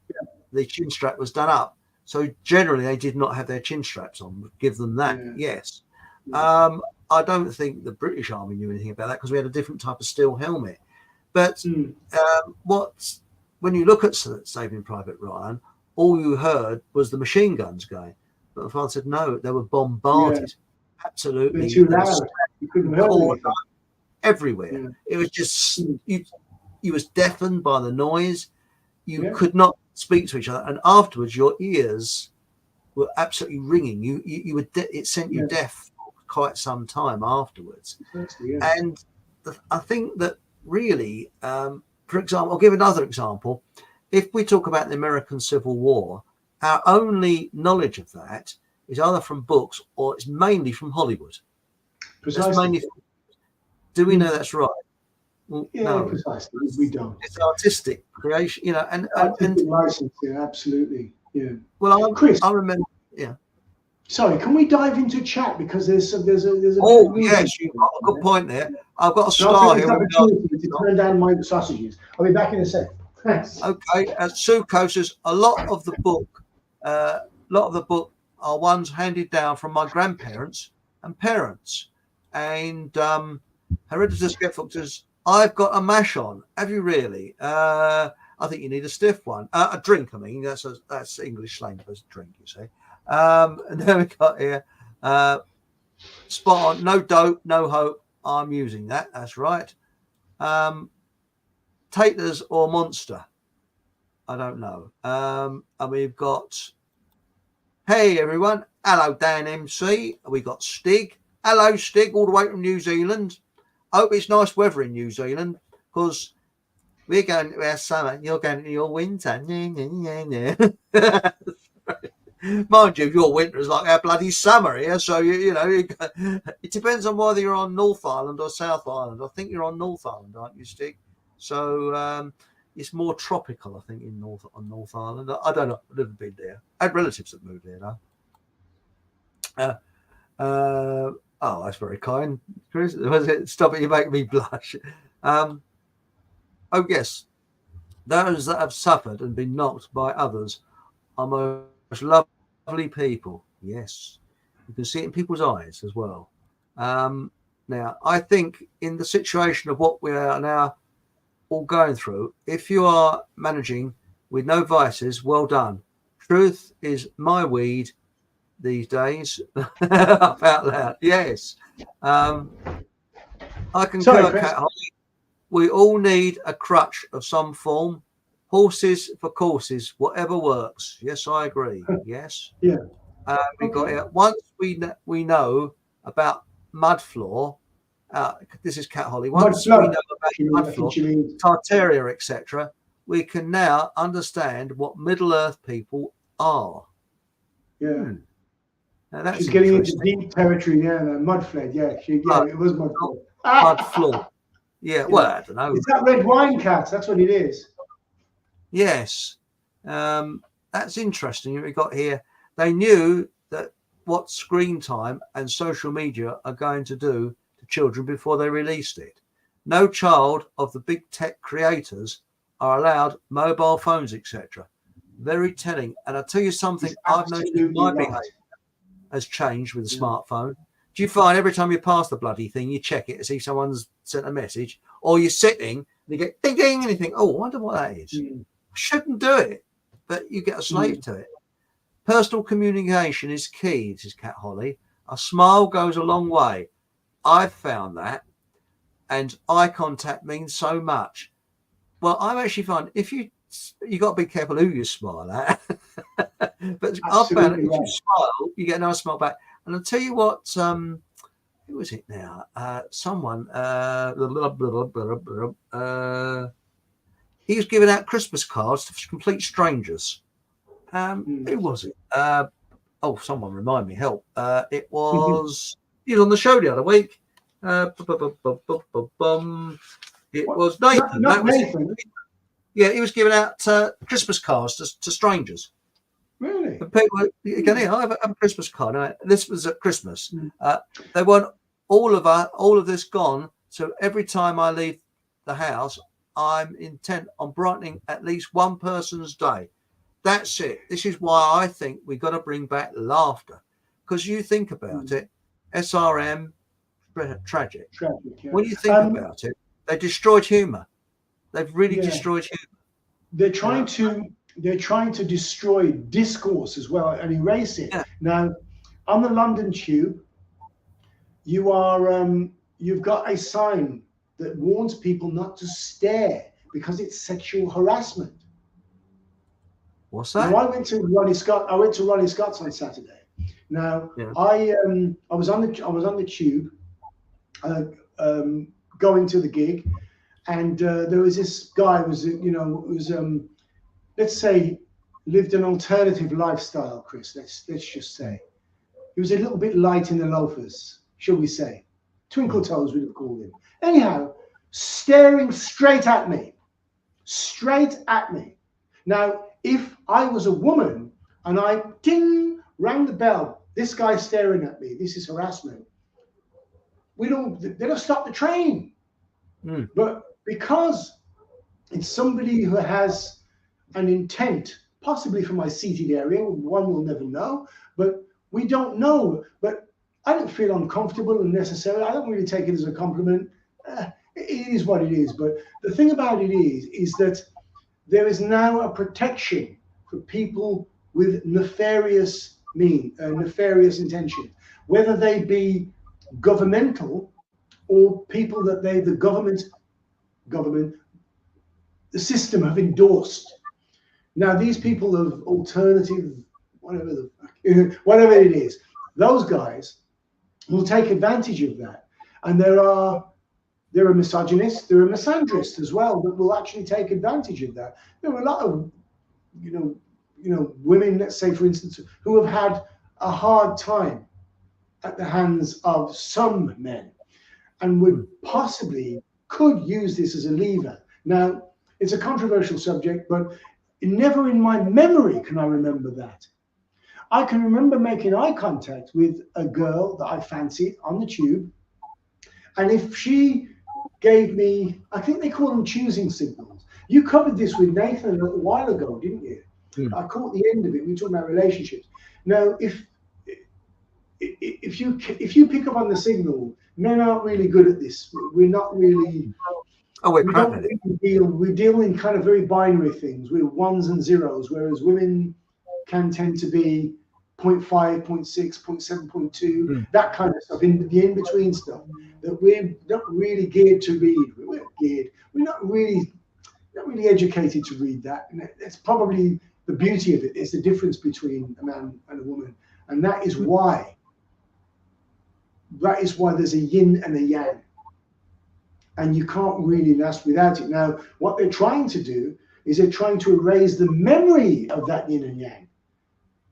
the chin strap was done up. So generally they did not have their chin straps on. Give them that, yes. I don't think the British Army knew anything about that, because we had a different type of steel helmet. But when you look at Saving Private Ryan, all you heard was the machine guns going. But my father said, no, they were bombarded. Absolutely. They're too loud. You couldn't hear anything. Everywhere. Yeah. It was just, you was deafened by the noise. You could not speak to each other. And afterwards, your ears were absolutely ringing. You were it sent you deaf for quite some time afterwards. And I think that really, for example, I'll give another example. If we talk about the American Civil War, our only knowledge of that is either from books or it's mainly from Hollywood. Precisely. Do we know that's right? Well, no, precisely. We don't. It's artistic creation, you know, and license, absolutely. Yeah. Well, Chris, I remember. Yeah. Sorry, can we dive into chat, because there's a oh yes, you've got a good point there. I've got a star here. To turn down my sausages. I'll be back in a sec. Thanks. Okay, Suko says a lot of the book are ones handed down from my grandparents and parents. And Hereditous Skeptic says, I've got a mash on. Have you really? I think you need a stiff one. A drink, I mean. That's English slang for drink, you see. And then we got here. Spot on. No dope, no hope. I'm using that. That's right. Taters or Monster? I don't know. And we've got, hey everyone. Hello, Dan MC. We got Stig. Hello, Stig, all the way from New Zealand. Hope it's nice weather in New Zealand, because we're going to our summer. You're going to your winter. Mind you, your winter is like our bloody summer here. So, you know, it depends on whether you're on North Island or South Island. I think you're on North Island, aren't you, Stig? So it's more tropical, I think, on North Island. I don't know. I've never been there. I had relatives that moved there, though. Oh, that's very kind, Chris. Stop it, you make me blush. Oh, yes. Those that have suffered and been knocked by others are most lovely people. Yes. You can see it in people's eyes as well. Now, I think in the situation of what we are now all going through, if you are managing with no vices, well done. Truth is my weed these days. Up out loud. Yes. I Sorry, concur, Chris. Cat Holly. We all need a crutch of some form. Horses for courses, whatever works. Yes, I agree. Yes. Yeah. We got Okay. it. Once we know about mud floor, this is Cat Holly. Mud Once we flood. know about I mud think floor, you mean. Tartaria, etc., we can now understand what Middle Earth people are. Yeah. Now that's She's getting into interesting. deep territory. Yeah. The mud flood. Yeah. It was mud Not flood. mud floor. Yeah. Yeah. Well, I don't know. It's that red wine, Cat. That's what it is. Yes. That's interesting. We got here. They knew that what screen time and social media are going to do to children before they released it. No child of the big tech creators are allowed mobile phones, etc. Very telling. And I'll tell you something He's I've noticed absolutely my right. behavior has changed with the Yeah. smartphone. Do you find every time you pass the bloody thing, you check it to see if someone's sent a message, or you're sitting and you get ding ding and you think, oh, I wonder what that is. Mm. Shouldn't do it, but you get a slave to it. Personal communication is key, this is Cat Holly. A smile goes a long way. I've found that, and eye contact means so much. Well, I've actually found if you got to be careful who you smile at. But I've found that if you smile, you get a nice smile back. And I'll tell you what, who was it now? Someone, he was giving out Christmas cards to complete strangers. Who was it? Someone remind me, help. It was, he was on the show the other week. It was Nathan. Not Nathan. Yeah, he was giving out Christmas cards to strangers. Really? And people, again, I have a Christmas card. Right? This was at Christmas. They want all of this gone. So every time I leave the house, I'm intent on brightening at least one person's day. That's it. This is why I think we've got to bring back laughter. Because you think about it, SRM, tragic. Yeah. When you think about it, they destroyed humour. They've really destroyed humour. They're trying to destroy discourse as well and erase it. Yeah. Now, on the London Tube, you've got a sign that warns people not to stare because it's sexual harassment. What's that? Now, I went to Ronnie Scott's on Saturday. Now, I was on the tube going to the gig, and there was this guy let's say lived an alternative lifestyle, Chris. Let's just say he was a little bit light in the loafers, shall we say? Twinkle toes, we'd have called him. Anyhow, staring straight at me. Now, if I was a woman and I rang the bell, this guy's staring at me, this is harassment, they'd have stopped the train. But because it's somebody who has an intent, possibly from my seated area, one will never know, but we don't know. But I don't feel uncomfortable unnecessarily. I don't really take it as a compliment. It is what it is. But the thing about it is that there is now a protection for people with nefarious intentions, whether they be governmental or people that the government, the system have endorsed. Now, these people of alternative, whatever it is, those guys will take advantage of that. And there are misogynists, there are misandrists as well that will actually take advantage of that. There are a lot of, women, let's say, for instance, who have had a hard time at the hands of some men and could use this as a lever. Now, it's a controversial subject, but never in my memory can I remember that. I can remember making eye contact with a girl that I fancied on the tube. And if she gave me, I think they call them choosing signals. You covered this with Nathan a little while ago, didn't you? I caught the end of it. We were talking about relationships. Now, if you pick up on the signal, men aren't really good at this. We're not really. Oh, we don't really deal. We deal in kind of very binary things. We're ones and zeros, whereas women can tend to be 0.5, 0.6, 0.7, 0.2, that kind of stuff, in the in-between stuff that we're not really geared to read. We're geared. We're not really educated to read that. And that's probably the beauty of it. It's the difference between a man and a woman, and that is why. That is why there's a yin and a yang, and you can't really last without it. Now, what they're trying to do is they're trying to erase the memory of that yin and yang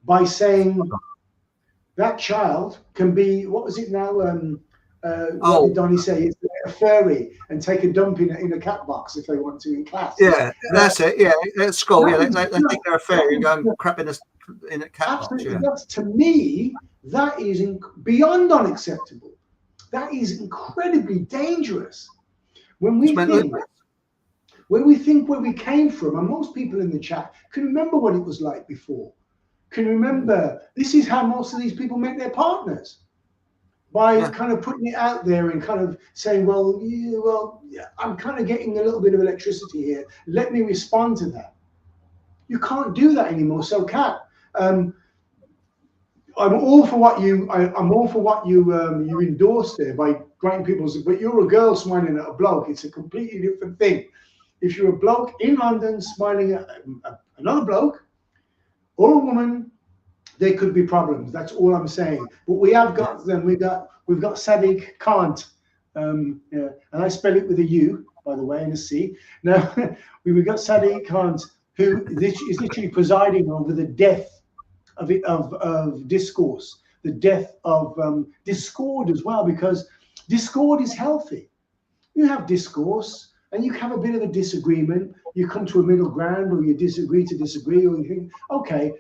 by saying that child can be, what was it now? What did Donnie say? It's a furry and take a dump in a cat box if they want to in class. Yeah, that's it. Yeah, at school, yeah, they think they're a fairy and go and crap in a cat absolutely, box. Yeah. That's, to me, that is beyond unacceptable. That is incredibly dangerous. When we think where we came from, and most people in the chat can remember what it was like before. Can remember this is how most of these people met their partners, by kind of putting it out there and kind of saying, well, I'm kind of getting a little bit of electricity here. Let me respond to that. You can't do that anymore. So, Kat, I'm all for what you you endorsed there by granting people's. But you're a girl smiling at a bloke. It's a completely different thing. If you're a bloke in London smiling at another bloke or a woman, there could be problems. That's all I'm saying. But we have got them. We've got Sadiq Kant, and I spell it with a U, by the way, and a C. Now we've got Sadiq Kant, who is literally presiding over the death of discourse, the death of discord as well, because discord is healthy. You have discourse, and you have a bit of a disagreement. You come to a middle ground, or you disagree to disagree, or you think, okay,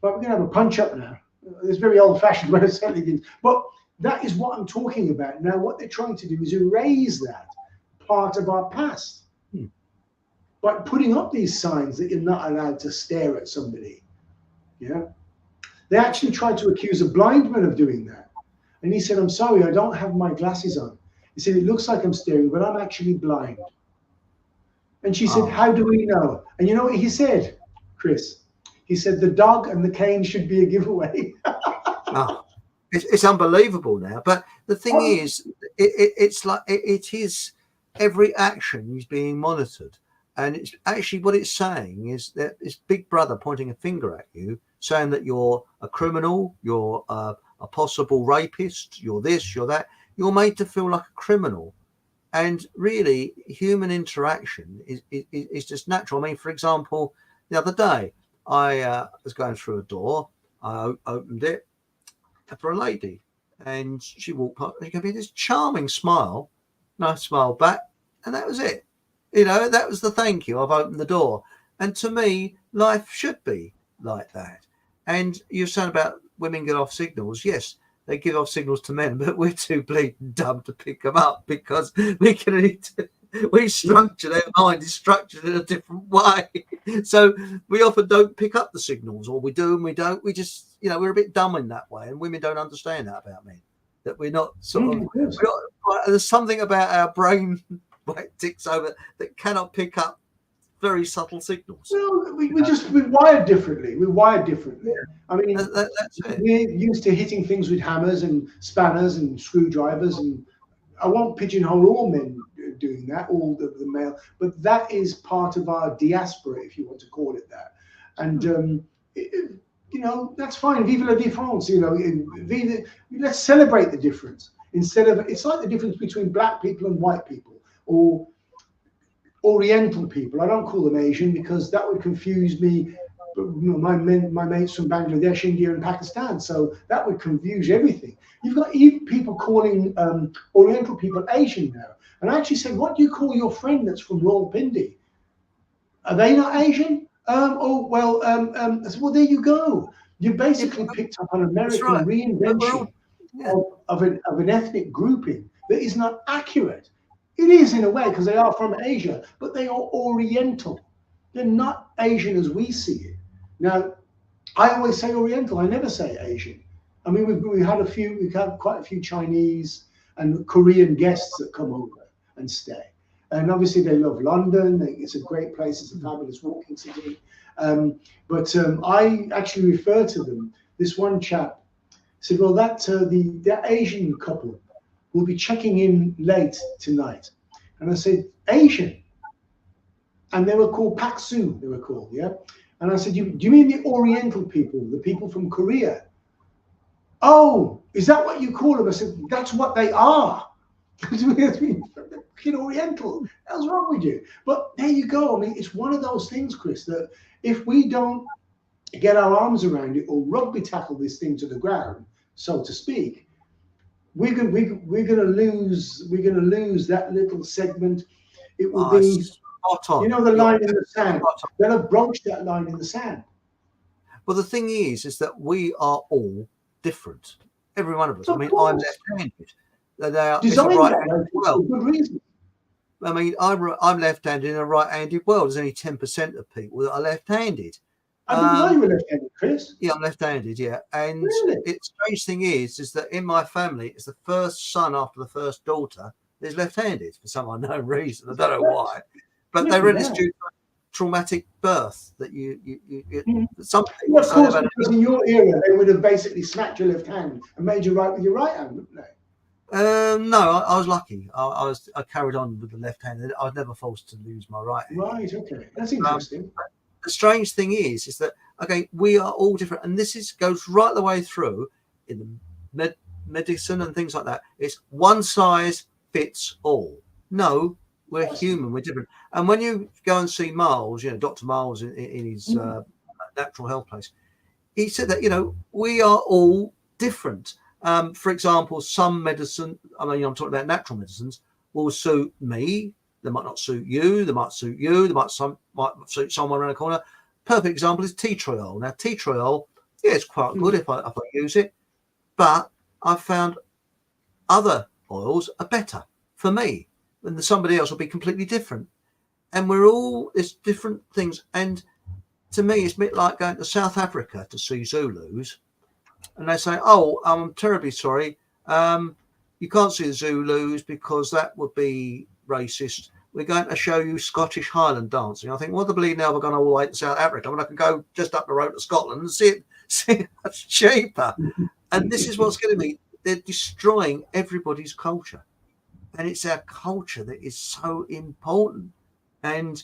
but we're going to have a punch up now. It's very old-fashioned way of saying things, but that is what I'm talking about. Now, what they're trying to do is erase that part of our past by putting up these signs that you're not allowed to stare at somebody. Yeah, they actually tried to accuse a blind man of doing that, and he said, "I'm sorry, I don't have my glasses on." He said, "It looks like I'm staring, but I'm actually blind." And she said, "How do we know?" And you know what he said, Chris? He said, "The dog and the cane should be a giveaway." It's unbelievable now. But the thing is, it's like it is every action is being monitored. And it's actually what it's saying is that it's Big Brother pointing a finger at you, saying that you're a criminal, you're a possible rapist, you're this, you're that. You're made to feel like a criminal. And really, human interaction is just natural. I mean, for example, the other day, I was going through a door. I opened it for a lady, and she walked past. She gave me this charming smile. And I smiled back, and that was it. You know, that was the thank you. I've opened the door. And to me, life should be like that. And you're saying about women get off signals. Yes, they give off signals to men, but we're too bleeding dumb to pick them up because we structure, their mind is structured in a different way. So we often don't pick up the signals, or we do and we don't. We just, we're a bit dumb in that way. And women don't understand that about men, that we're not there's something about our brain ticks over that cannot pick up very subtle signals. Well, we're wired differently. We're wired differently. Yeah. I mean, that's it. We're used to hitting things with hammers and spanners and screwdrivers, and I won't pigeonhole all men doing that, all the male, but that is part of our diaspora, if you want to call it that. And that's fine. Vive la différence. Let's celebrate the difference instead of. It's like the difference between black people and white people, or Oriental people. I don't call them Asian because that would confuse me. My mates from Bangladesh, India, and Pakistan, so that would confuse everything. You've got people calling Oriental people Asian now. And I actually said, "What do you call your friend that's from Rawalpindi? Are they not Asian?" I said, "Well, there you go." You basically picked up an American right. reinvention Yeah. of an ethnic grouping that is not accurate. It is in a way because they are from Asia, but they are Oriental. They're not Asian as we see it. Now, I always say Oriental. I never say Asian. I mean, we've had quite a few Chinese and Korean guests that come over and stay. And obviously they love London. It's a great place. It's a fabulous walking city. But I actually refer to them. This one chap said, well, that Asian couple will be checking in late tonight. And I said, Asian? And they were called Paksu, they were called, yeah? And I said, do you mean the Oriental people, the people from Korea? Oh, is that what you call them? I said, that's what they are. Fucking Oriental. How's wrong with you? But there you go. I mean, it's one of those things, Chris, that if we don't get our arms around it or rugby tackle this thing to the ground, so to speak, we're gonna lose that little segment. It will be, you know, the line in the sand. They'll broach that line in the sand. Well, the thing is that we are all different. Every one of us. I mean, I'm left-handed. Designed that way for good reason. I mean, I'm left-handed in a right-handed world. There's only 10% of people that are left-handed. I didn't know you were left-handed, Chris. Yeah, I'm left-handed. Yeah, and really? The strange thing is that in my family, it's the first son after the first daughter is left-handed for some unknown reason. I don't know why, but they read it's due to traumatic birth that some people. Well, of course, because in your era, they would have basically smacked your left hand and made you write with your right hand, wouldn't they? No, I was lucky. I carried on with the left hand. I was never forced to lose my right hand. Right. Okay, that's interesting. The strange thing is that okay, we are all different, and this goes right the way through in the medicine and things like that. It's one size fits all. No, we're human. We're different. And when you go and see Miles, Dr. Miles in his natural health place, he said that we are all different. For example, some medicine, I mean, I'm talking about natural medicines, will suit me. They might not suit you. They might suit you. They might suit someone around the corner. Perfect example is tea tree oil. Now, tea tree oil, yeah, it's quite good if I use it, but I've found other oils are better for me, and somebody else will be completely different. And it's different things. And to me, it's a bit like going to South Africa to see Zulus. And they say, oh, I'm terribly sorry. You can't see the Zulus because that would be racist. We're going to show you Scottish Highland dancing. I think, what the bleed now we're going all the way to South Africa? I mean, I can go just up the road to Scotland and see it that's cheaper. And this is what's getting me. They're destroying everybody's culture. And it's our culture that is so important. And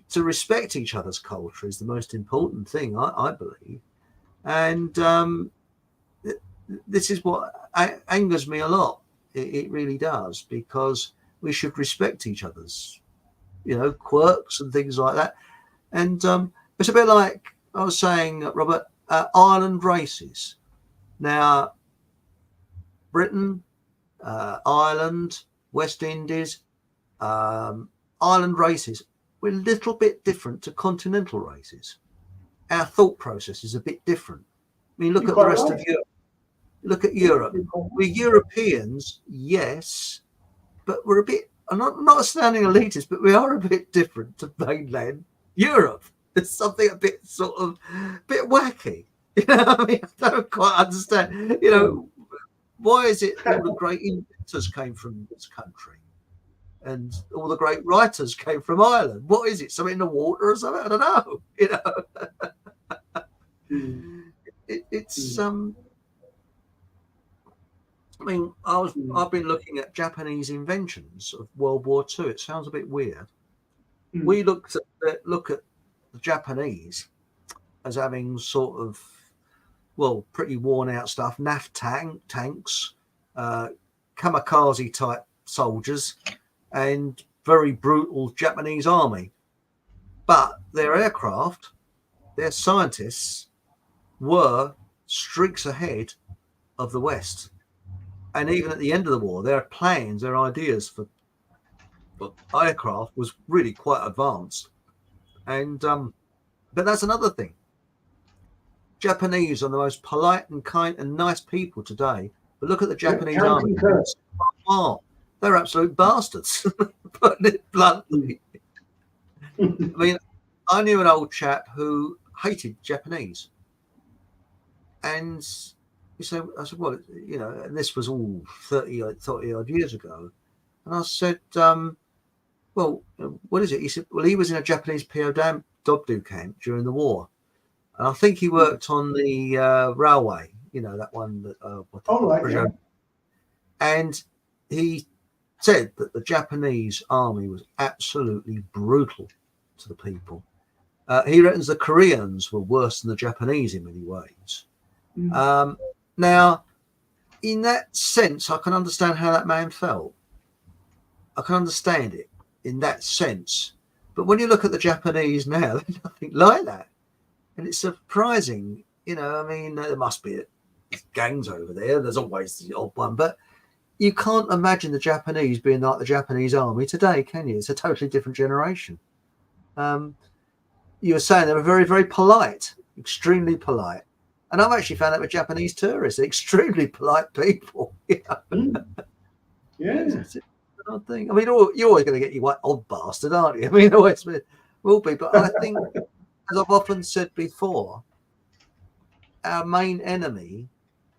to respect each other's culture is the most important thing, I believe. And this is what angers me a lot. It really does, because we should respect each other's, quirks and things like that. And it's a bit like I was saying, Robert, island races. Now, Britain, Ireland, West Indies, island races, we're a little bit different to continental races. Our thought process is a bit different. I mean, look at the rest of Europe. Look at Europe. We're Europeans, yes, but we're a bit, I'm not sounding elitist, but we are a bit different to mainland Europe. There's something a bit bit wacky. I mean, I don't quite understand. Why is it all the great inventors came from this country and all the great writers came from Ireland? What is it? Something in the water or something? I don't know. It's I mean, I've been looking at Japanese inventions of World War II. It sounds a bit weird. We look at the Japanese as having sort of, pretty worn out stuff, tanks, kamikaze type soldiers, and very brutal Japanese army. But their aircraft, their scientists were streaks ahead of the West. And even at the end of the war, their plans, their ideas for aircraft was really quite advanced. And but that's another thing. Japanese are the most polite and kind and nice people today. But look at the Japanese Can army. concur. Oh, they're absolute bastards, putting it bluntly. I mean, I knew an old chap who hated Japanese. And I said, well, you know, and this was all 30 odd years ago. And I said, well, what is it? He said, well, he was in a Japanese POW camp during the war. And I think he worked on the railway, you know, that one that. Yeah. And he said that the Japanese army was absolutely brutal to the people. He reckons the Koreans were worse than the Japanese in many ways. Now, in that sense, I can understand how that man felt. I can understand it in that sense. But when you look at the Japanese now, there's nothing like that. And it's surprising, you know, I mean, there must be gangs over there. There's always the odd one. But you can't imagine the Japanese being like the Japanese army today, can you? It's a totally different generation. You were saying they were very, very polite, extremely polite. And I've actually found out with Japanese tourists, they're extremely polite people. You know? Yeah. It's an odd thing. I mean, you're always going to get your white odd bastard, aren't you? I mean, always will be. But I think, as I've often said before, our main enemy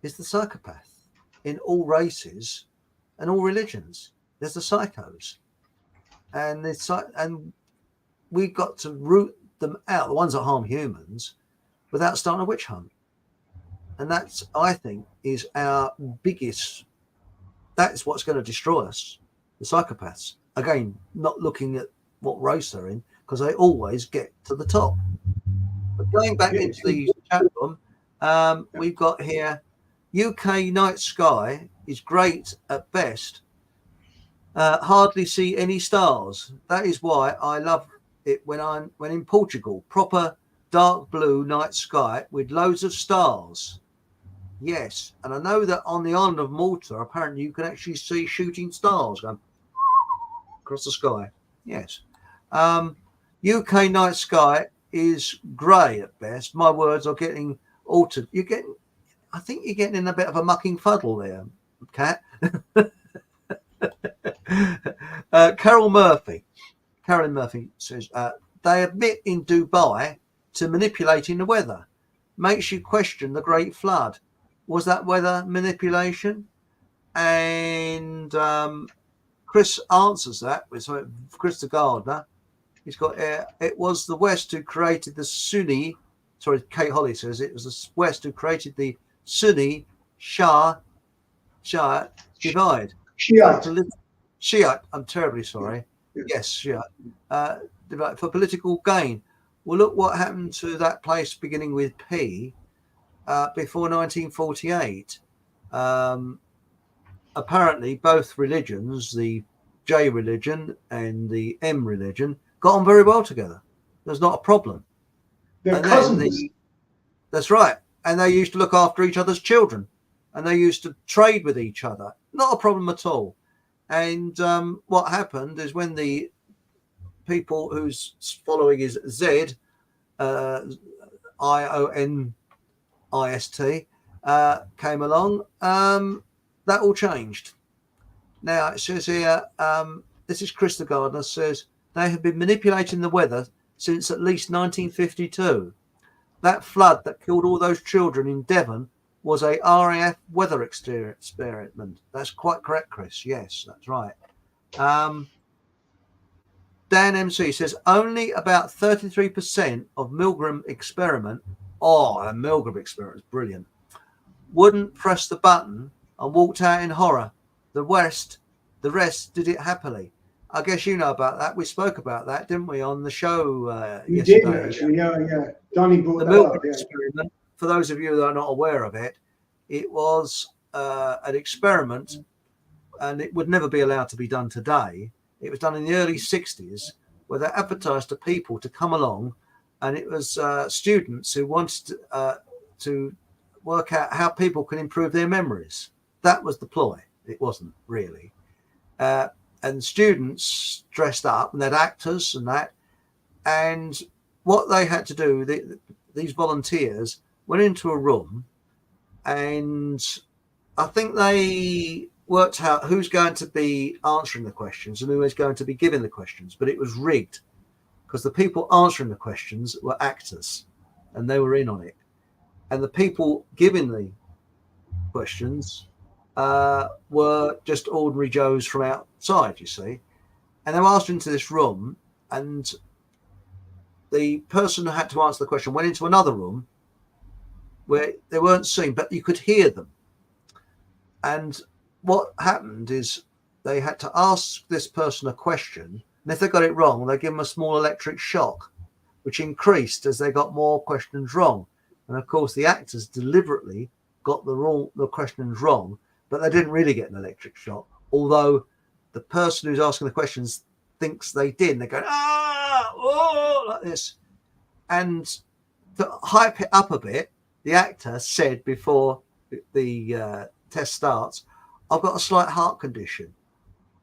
is the psychopath in all races and all religions. There's the psychos. And we've got to root them out, the ones that harm humans, without starting a witch hunt. And that's, I think, is our biggest, that's what's going to destroy us, the psychopaths. Again, not looking at what race they're in, because they always get to the top. But going back into the chat room, we've got here, UK night sky is great at best. Hardly see any stars. That is why I love it when in Portugal. Proper dark blue night sky with loads of stars. Yes, and I know that on the island of Malta, apparently you can actually see shooting stars going across the sky. Yes. UK night sky is grey at best. My words are getting altered. I think you're getting in a bit of a mucking fuddle there, Kat. Carolyn Murphy says, they admit in Dubai to manipulating the weather. Makes you question the Great Flood. Was that weather manipulation? And Chris answers that with Chris the Gardener. He's got, it was the West who created the Sunni, sorry, Kate Holly says it was the West who created the Sunni Shia divide. Shiite, I'm terribly sorry. Yes, Shiite. For political gain. Well, look what happened to that place beginning with P before 1948. Apparently, both religions, the J religion and the M religion, got on very well together. There's not a problem. They're cousins. That's right. And they used to look after each other's children. And they used to trade with each other. Not a problem at all. And what happened is when the people whose following is Z, IONIST, came along, that all changed. Now it says here, this is Chris the Gardener, says they have been manipulating the weather since at least 1952. That flood that killed all those children in Devon was a RAF weather experiment. That's quite correct, Chris. Yes, that's right. Dan MC says only about 33% of Milgram experiment. Oh, a Milgram experiment is brilliant. Wouldn't press the button and walked out in horror. The rest did it happily. I guess you know about that. We spoke about that, didn't we, on the show you yesterday? did, actually, yeah. Donnie brought the that Milgram up. Yeah. experiment, for those of you that are not aware of it, it was an experiment, and it would never be allowed to be done today. It was done in the early 60s, where they advertised to people to come along, and it was students who wanted to work out how people can improve their memories. That was the ploy. It wasn't really. And students dressed up, and they had actors and that. And what they had to do, these volunteers went into a room, and I think they worked out who's going to be answering the questions and who is going to be giving the questions, but it was rigged because the people answering the questions were actors and they were in on it. And the people giving the questions were just ordinary Joes from outside, you see. And they were asked into this room, and the person who had to answer the question went into another room where they weren't seen, but you could hear them. And what happened is they had to ask this person a question, and if they got it wrong, they give them a small electric shock, which increased as they got more questions wrong. And of course, the actors deliberately got the questions wrong, but they didn't really get an electric shock, although the person who's asking the questions thinks they did. And they're going, oh, like this. And to hype it up a bit, the actor said before the test starts, I've got a slight heart condition.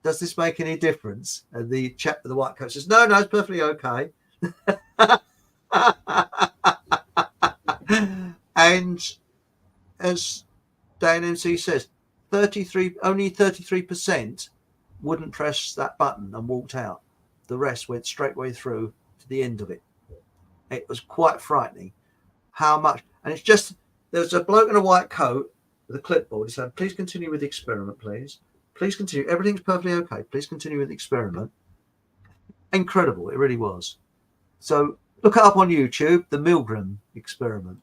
Does this make any difference? And the chap with the white coat says, no, it's perfectly okay. And as Dan MC says, only 33% wouldn't press that button and walked out. The rest went straight way through to the end of it. It was quite frightening how much. And it's just, there's a bloke in a white coat with a clipboard. He said, please continue with the experiment, please. Please continue. Everything's perfectly okay. Please continue with the experiment. Incredible. It really was. So look it up on YouTube, the Milgram experiment.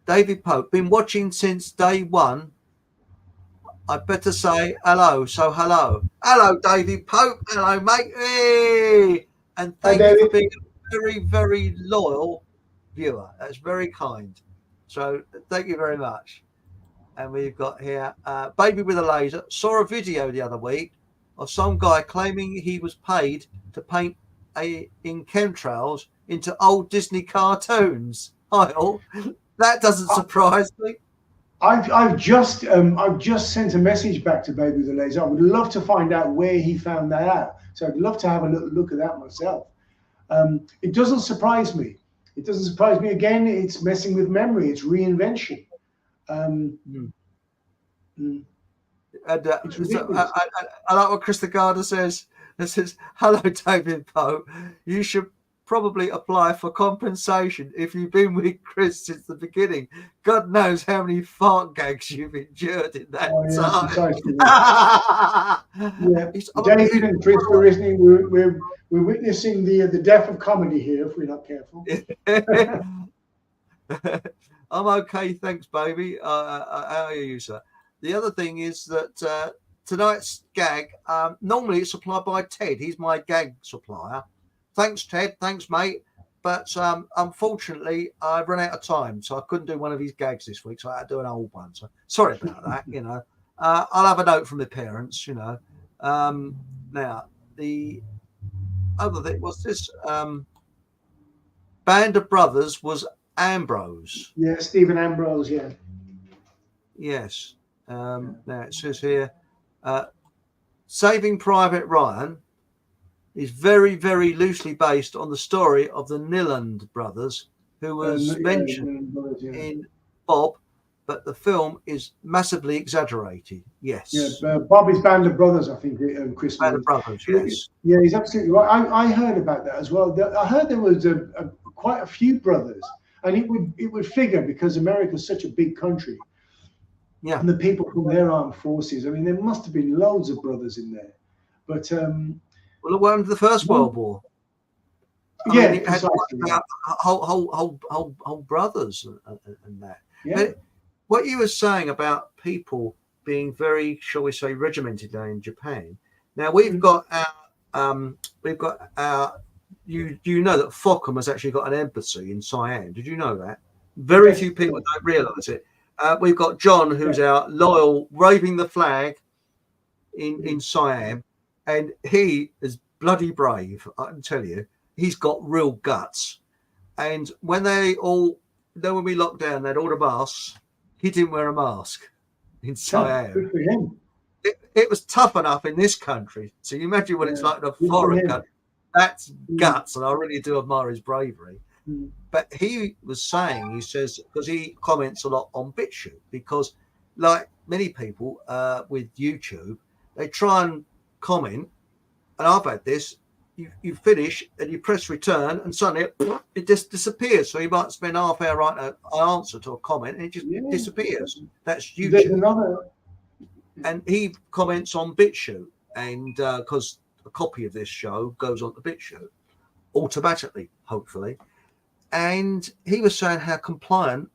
David Pope, been watching since day one. I'd better say hello. So hello. Hello, David Pope. Hello, mate. Hey! And thank you for being a very, very loyal viewer. That's very kind. So thank you very much. And we've got here, Baby with a Laser. Saw a video the other week of some guy claiming he was paid to paint in chemtrails into old Disney cartoons. Kyle, that doesn't surprise me. I've just sent a message back to Baby with a Laser. I would love to find out where he found that out. So I'd love to have a look at that myself. It doesn't surprise me. It doesn't surprise me. Again, it's messing with memory. It's reinvention. And I like what Chris the Garda says. It says, hello, David Poe. You should probably apply for compensation if you've been with Chris since the beginning. God knows how many fart gags you've endured in that time. David and Chris are listening. We're witnessing the death of comedy here if we're not careful. I'm okay, thanks, baby. How are you, sir? The other thing is that tonight's gag, normally it's supplied by Ted. He's my gag supplier. Thanks, Ted. Thanks, mate. But unfortunately, I've run out of time, so I couldn't do one of his gags this week, so I had to do an old one. So sorry about that, you know. I'll have a note from the parents, you know. Now, the other thing was this Band of Brothers was Ambrose. Yeah, Stephen Ambrose, yeah. Yes. Now it says here, Saving Private Ryan is very, very loosely based on the story of the Niland brothers, who was mentioned in Bob, but the film is massively exaggerated. Yes. Yeah, Bob is Band of Brothers, I think, Chris. Band of Brothers, yes. Yeah, he's absolutely right. I heard about that as well. I heard there was quite a few brothers, and it would figure because America's such a big country. Yeah. And the people from their armed forces, I mean, there must have been loads of brothers in there. But well, look what happened to the First World War. I mean, it had whole brothers and that. Yeah. But what you were saying about people being very, shall we say, regimented now in Japan. Now we've got our you know that Fokum has actually got an embassy in Siam. Did you know that? Very few people don't realise it. We've got John, who's our loyal, waving the flag in Siam, and he is bloody brave. I can tell you, he's got real guts. And when when we locked down, they had all the masks. He didn't wear a mask in Siam. Good for him. It was tough enough in this country. So you imagine what it's like in a foreign country. That's guts, and I really do admire his bravery. But he was saying, he says, because he comments a lot on BitChute, because like many people with YouTube, they try and comment, and I've had this, you finish and you press return and suddenly it just disappears. So you might spend half hour writing an answer to a comment and it just disappears. That's YouTube. There's another. And he comments on BitChute, and because a copy of this show goes on to BitChute automatically, hopefully. And he was saying how compliant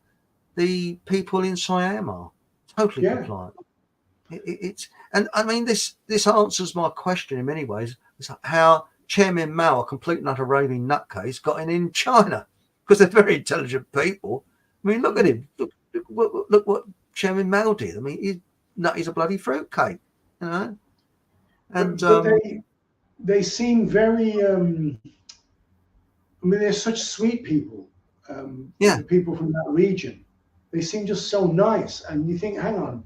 the people in Siam are. Totally compliant. It's and I mean this answers my question in many ways. It's like how Chairman Mao, a complete and utter raving nutcase, got in China, because they're very intelligent people. I mean, look at him. Look what Chairman Mao did. I mean, he's a bloody fruitcake, you know. And but they seem very. I mean, they're such sweet people. The people from that region, they seem just so nice, and you think, hang on,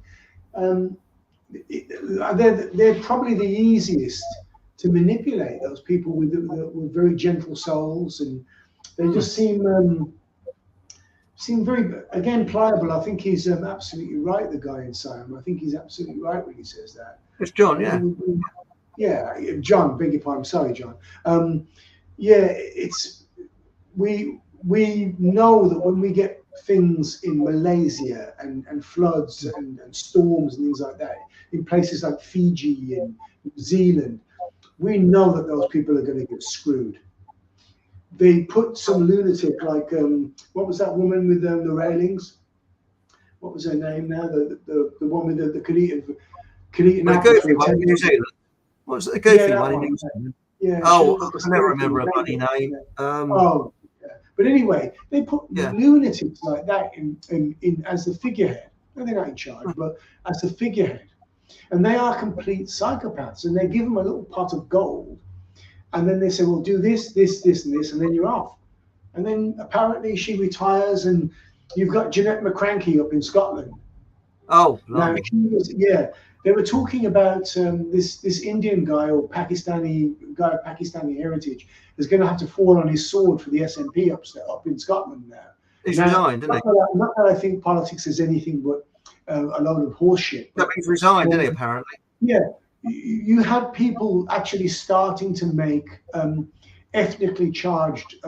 they're probably the easiest to manipulate. Those people with very gentle souls, and they just seem very, again, pliable. I think he's absolutely right. The guy in Siam, I think he's absolutely right when he says that. It's John, John. Beg your pardon. Sorry, John. It's we know that when we get things in Malaysia and floods and storms and things like that in places like Fiji and New Zealand, we know that those people are going to get screwed. They put some lunatic like what was that woman with the railings? What was her name now? The one with the could eat an apple for New Zealand. What was the goofy one in New Zealand? Yeah. Oh, I never remember her bloody name. But anyway, they put lunatics like that in as the figurehead. No, they're not in charge, but as the figurehead. And they are complete psychopaths. And they give them a little pot of gold. And then they say, well, do this, this, this, and this, and then you're off. And then apparently she retires, and you've got Jeanette McCranky up in Scotland. Oh, now, they were talking about this Indian guy or Pakistani guy of Pakistani heritage is going to have to fall on his sword for the SNP up in Scotland now. He's resigned, didn't he? Not that I think politics is anything but a load of horseshit. No, he's resigned, didn't he, apparently? Yeah. You had people actually starting to make ethnically charged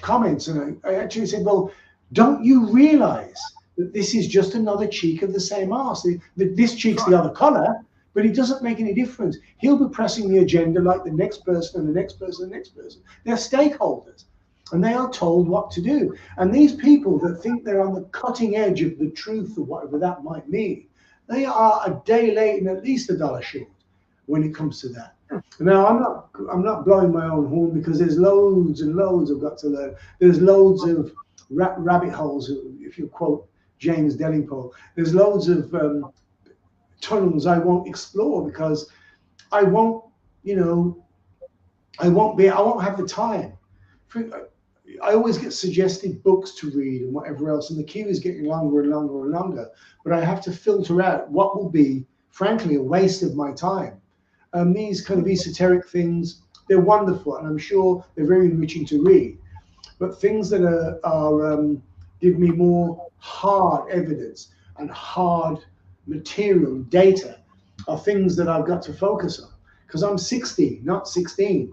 comments. And I actually said, well, don't you realize that this is just another cheek of the same arse? This cheek's the other color, but it doesn't make any difference. He'll be pressing the agenda like the next person and the next person and the next person. They're stakeholders, and they are told what to do. And these people that think they're on the cutting edge of the truth or whatever that might mean, they are a day late and at least $1 short when it comes to that. Now, I'm not blowing my own horn, because there's loads and loads I've got to learn. There's loads of rabbit holes, if you quote James Delingpole. There's loads of tunnels I won't explore, because I won't have the time. I always get suggested books to read and whatever else, and the queue is getting longer and longer and longer. But I have to filter out what will be, frankly, a waste of my time. These kind of esoteric things, they're wonderful, and I'm sure they're very enriching to read. But things that are give me more hard evidence and hard material data are things that I've got to focus on, because I'm 60, not 16.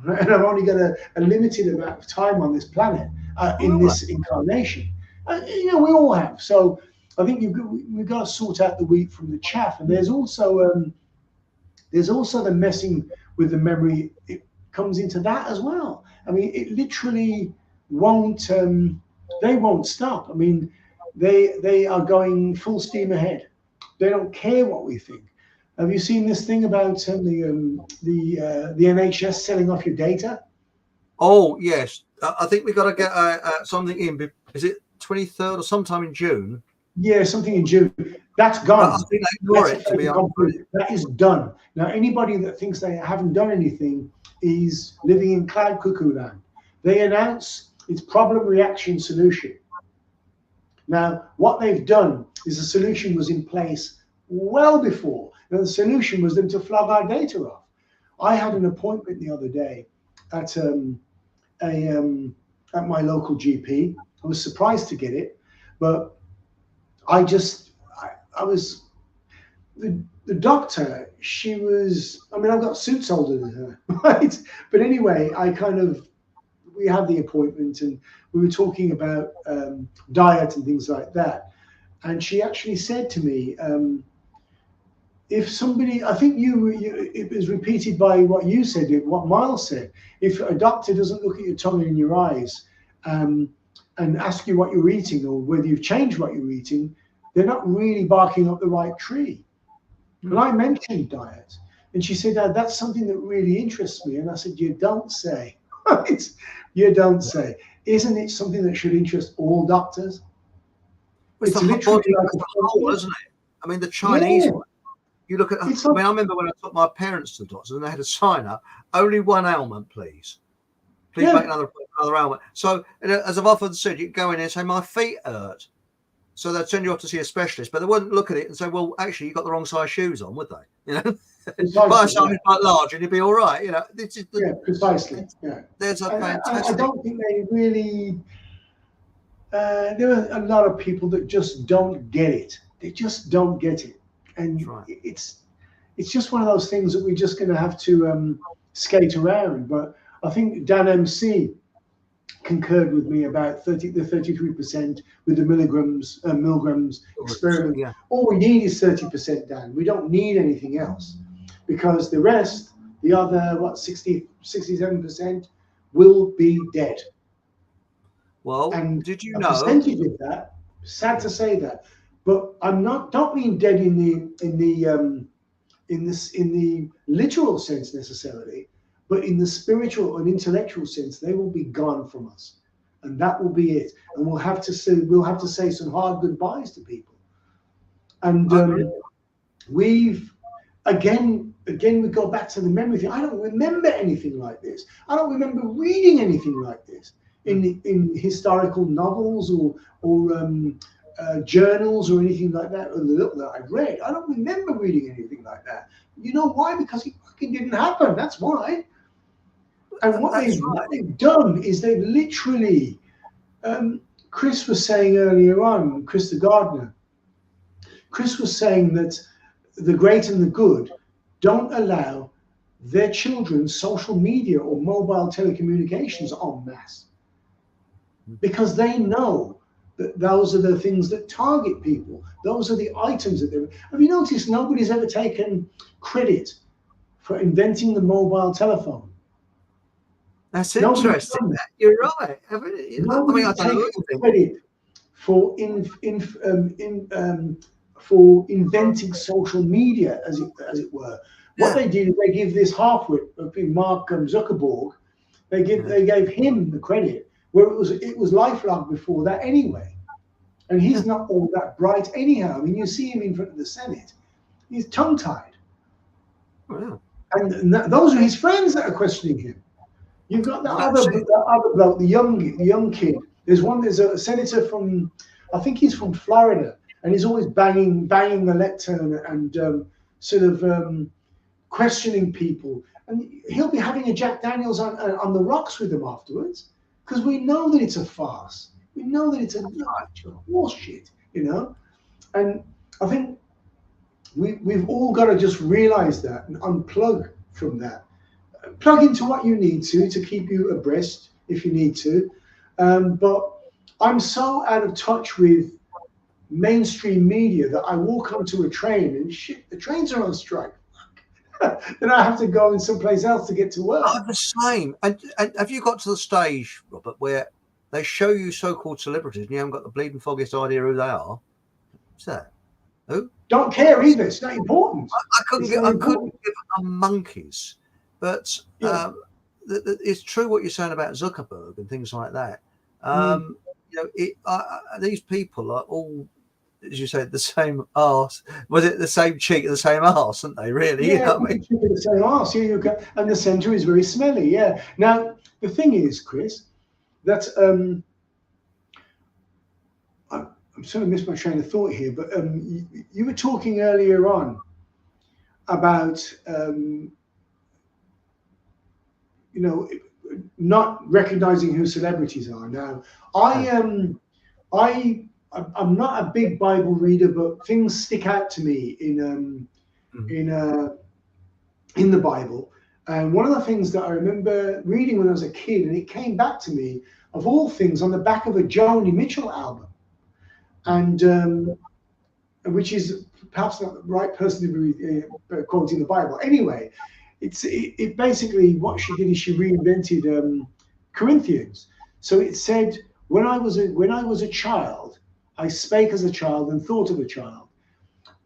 And I've only got a limited amount of time on this planet in this incarnation. We all have. So I think we've got to sort out the wheat from the chaff. And there's also the messing with the memory. It comes into that as well. I mean, it literally won't. They won't stop. I mean, they are going full steam ahead. They don't care what we think. Have you seen this thing about the NHS selling off your data? Oh, yes. I think we've got to get something in. Is it 23rd or sometime in June? Yeah, something in June. That's gone. I think they ignore it, to be honest. That is done. Now, anybody that thinks they haven't done anything is living in cloud cuckoo land. They announce it's problem reaction solution. Now, what they've done is the solution was in place well before. Now, the solution was them to flog our data off. I had an appointment the other day at at my local GP. I was surprised to get it, but I was the doctor. She was. I mean, I've got suits older than her, right? But anyway, we had the appointment and we were talking about diet and things like that. And she actually said to me, if somebody, I think it was repeated by what you said, what Miles said. If a doctor doesn't look at your tongue and your eyes and ask you what you're eating or whether you've changed what you're eating, they're not really barking up the right tree. And I mentioned diet, and she said, that's something that really interests me. And I said, you don't say. You don't say. Isn't it something that should interest all doctors? It's literally like a whole, isn't it? I mean, the Chinese one. You look at. I remember when I took my parents to the doctor, and they had a sign up: only one ailment, please. Please make another ailment. So, as I've often said, you go in there and say, my feet hurt. So they'd send you off to see a specialist, but they wouldn't look at it and say, well, actually, you've got the wrong size shoes on, would they? You know, buy a size quite large and you'd be all right. You know, precisely. Yeah. There's a fantastic. I don't think they really. There are a lot of people that just don't get it. They just don't get it, and it's just one of those things that we're just going to have to skate around. But I think Dan MC concurred with me about the 33% with the milligrams experiment. Yeah. All we need is 30%, Dan. We don't need anything else, because the rest, the other 67% will be dead. Well, and did you a know percentage of that? Sad to say that, but don't mean dead in the literal sense necessarily. But in the spiritual and intellectual sense, they will be gone from us, and that will be it. And we'll have to say some hard goodbyes to people. And we go back to the memory thing. I don't remember anything like this. I don't remember reading anything like this in historical novels or journals or anything like that. Or the little that I've read, I don't remember reading anything like that. You know why? Because it fucking didn't happen. That's why. And what they've done is they've literally, Chris was saying earlier on, Chris the gardener, Chris was saying that the great and the good don't allow their children social media or mobile telecommunications en masse, because they know that those are the things that target people. Those are the items that they're. Have you noticed nobody's ever taken credit for inventing the mobile telephone? That's interesting. You're right. Nobody's taken credit for for inventing social media, as it were. What they did is they give this halfwit, Mark Zuckerberg, they gave him the credit, where it was LifeLog before that anyway. And he's not all that bright anyhow. I mean, you see him in front of the Senate, he's tongue-tied. Wow. And those are his friends that are questioning him. You've got that other bloke, the young kid. There's a senator from, I think he's from Florida, and he's always banging the lectern and sort of questioning people. And he'll be having a Jack Daniels on the rocks with them afterwards, because we know that it's a farce. We know that it's a bullshit, you know. And I think we've all got to just realize that and unplug from that. Plug into what you need to keep you abreast if you need to. But I'm so out of touch with mainstream media that I walk onto a train and shit, the trains are on strike. Then I have to go in someplace else to get to work. I'm the same. And have you got to the stage, Robert, where they show you so-called celebrities and you haven't got the bleeding foggiest idea who they are? What's that? Who? Don't care either. It's not important. I couldn't give a monkey's. But it's true what you're saying about Zuckerberg and things like that. You know, these people are all, as you said, the same arse. Was it the same cheek and the same arse, aren't they? Really? Yeah, you know what I mean? The same arse. Yeah, and the centre is very smelly. Yeah. Now the thing is, Chris, that I'm sort of missed my train of thought here, but you were talking earlier on about. You know, not recognizing who celebrities are. Now, I'm not a big Bible reader, but things stick out to me in the Bible. And one of the things that I remember reading when I was a kid, and it came back to me, of all things, on the back of a Joni Mitchell album, and which is perhaps not the right person to be quoting the Bible. Anyway, it basically, what she did is she reinvented Corinthians. So it said, when I was a child, I spake as a child and thought of a child.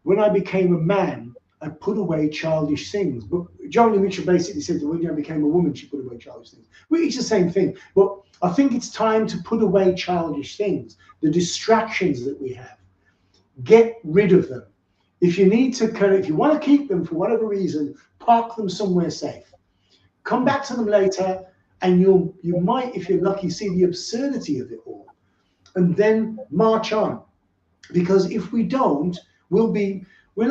When I became a man, I put away childish things. But Joni Mitchell basically said that when I became a woman, she put away childish things. Which is the same thing. But I think it's time to put away childish things, the distractions that we have. Get rid of them. If you need to, if you want to keep them for whatever reason, park them somewhere safe. Come back to them later, and you might, if you're lucky, see the absurdity of it all, and then march on. Because if we don't, we'll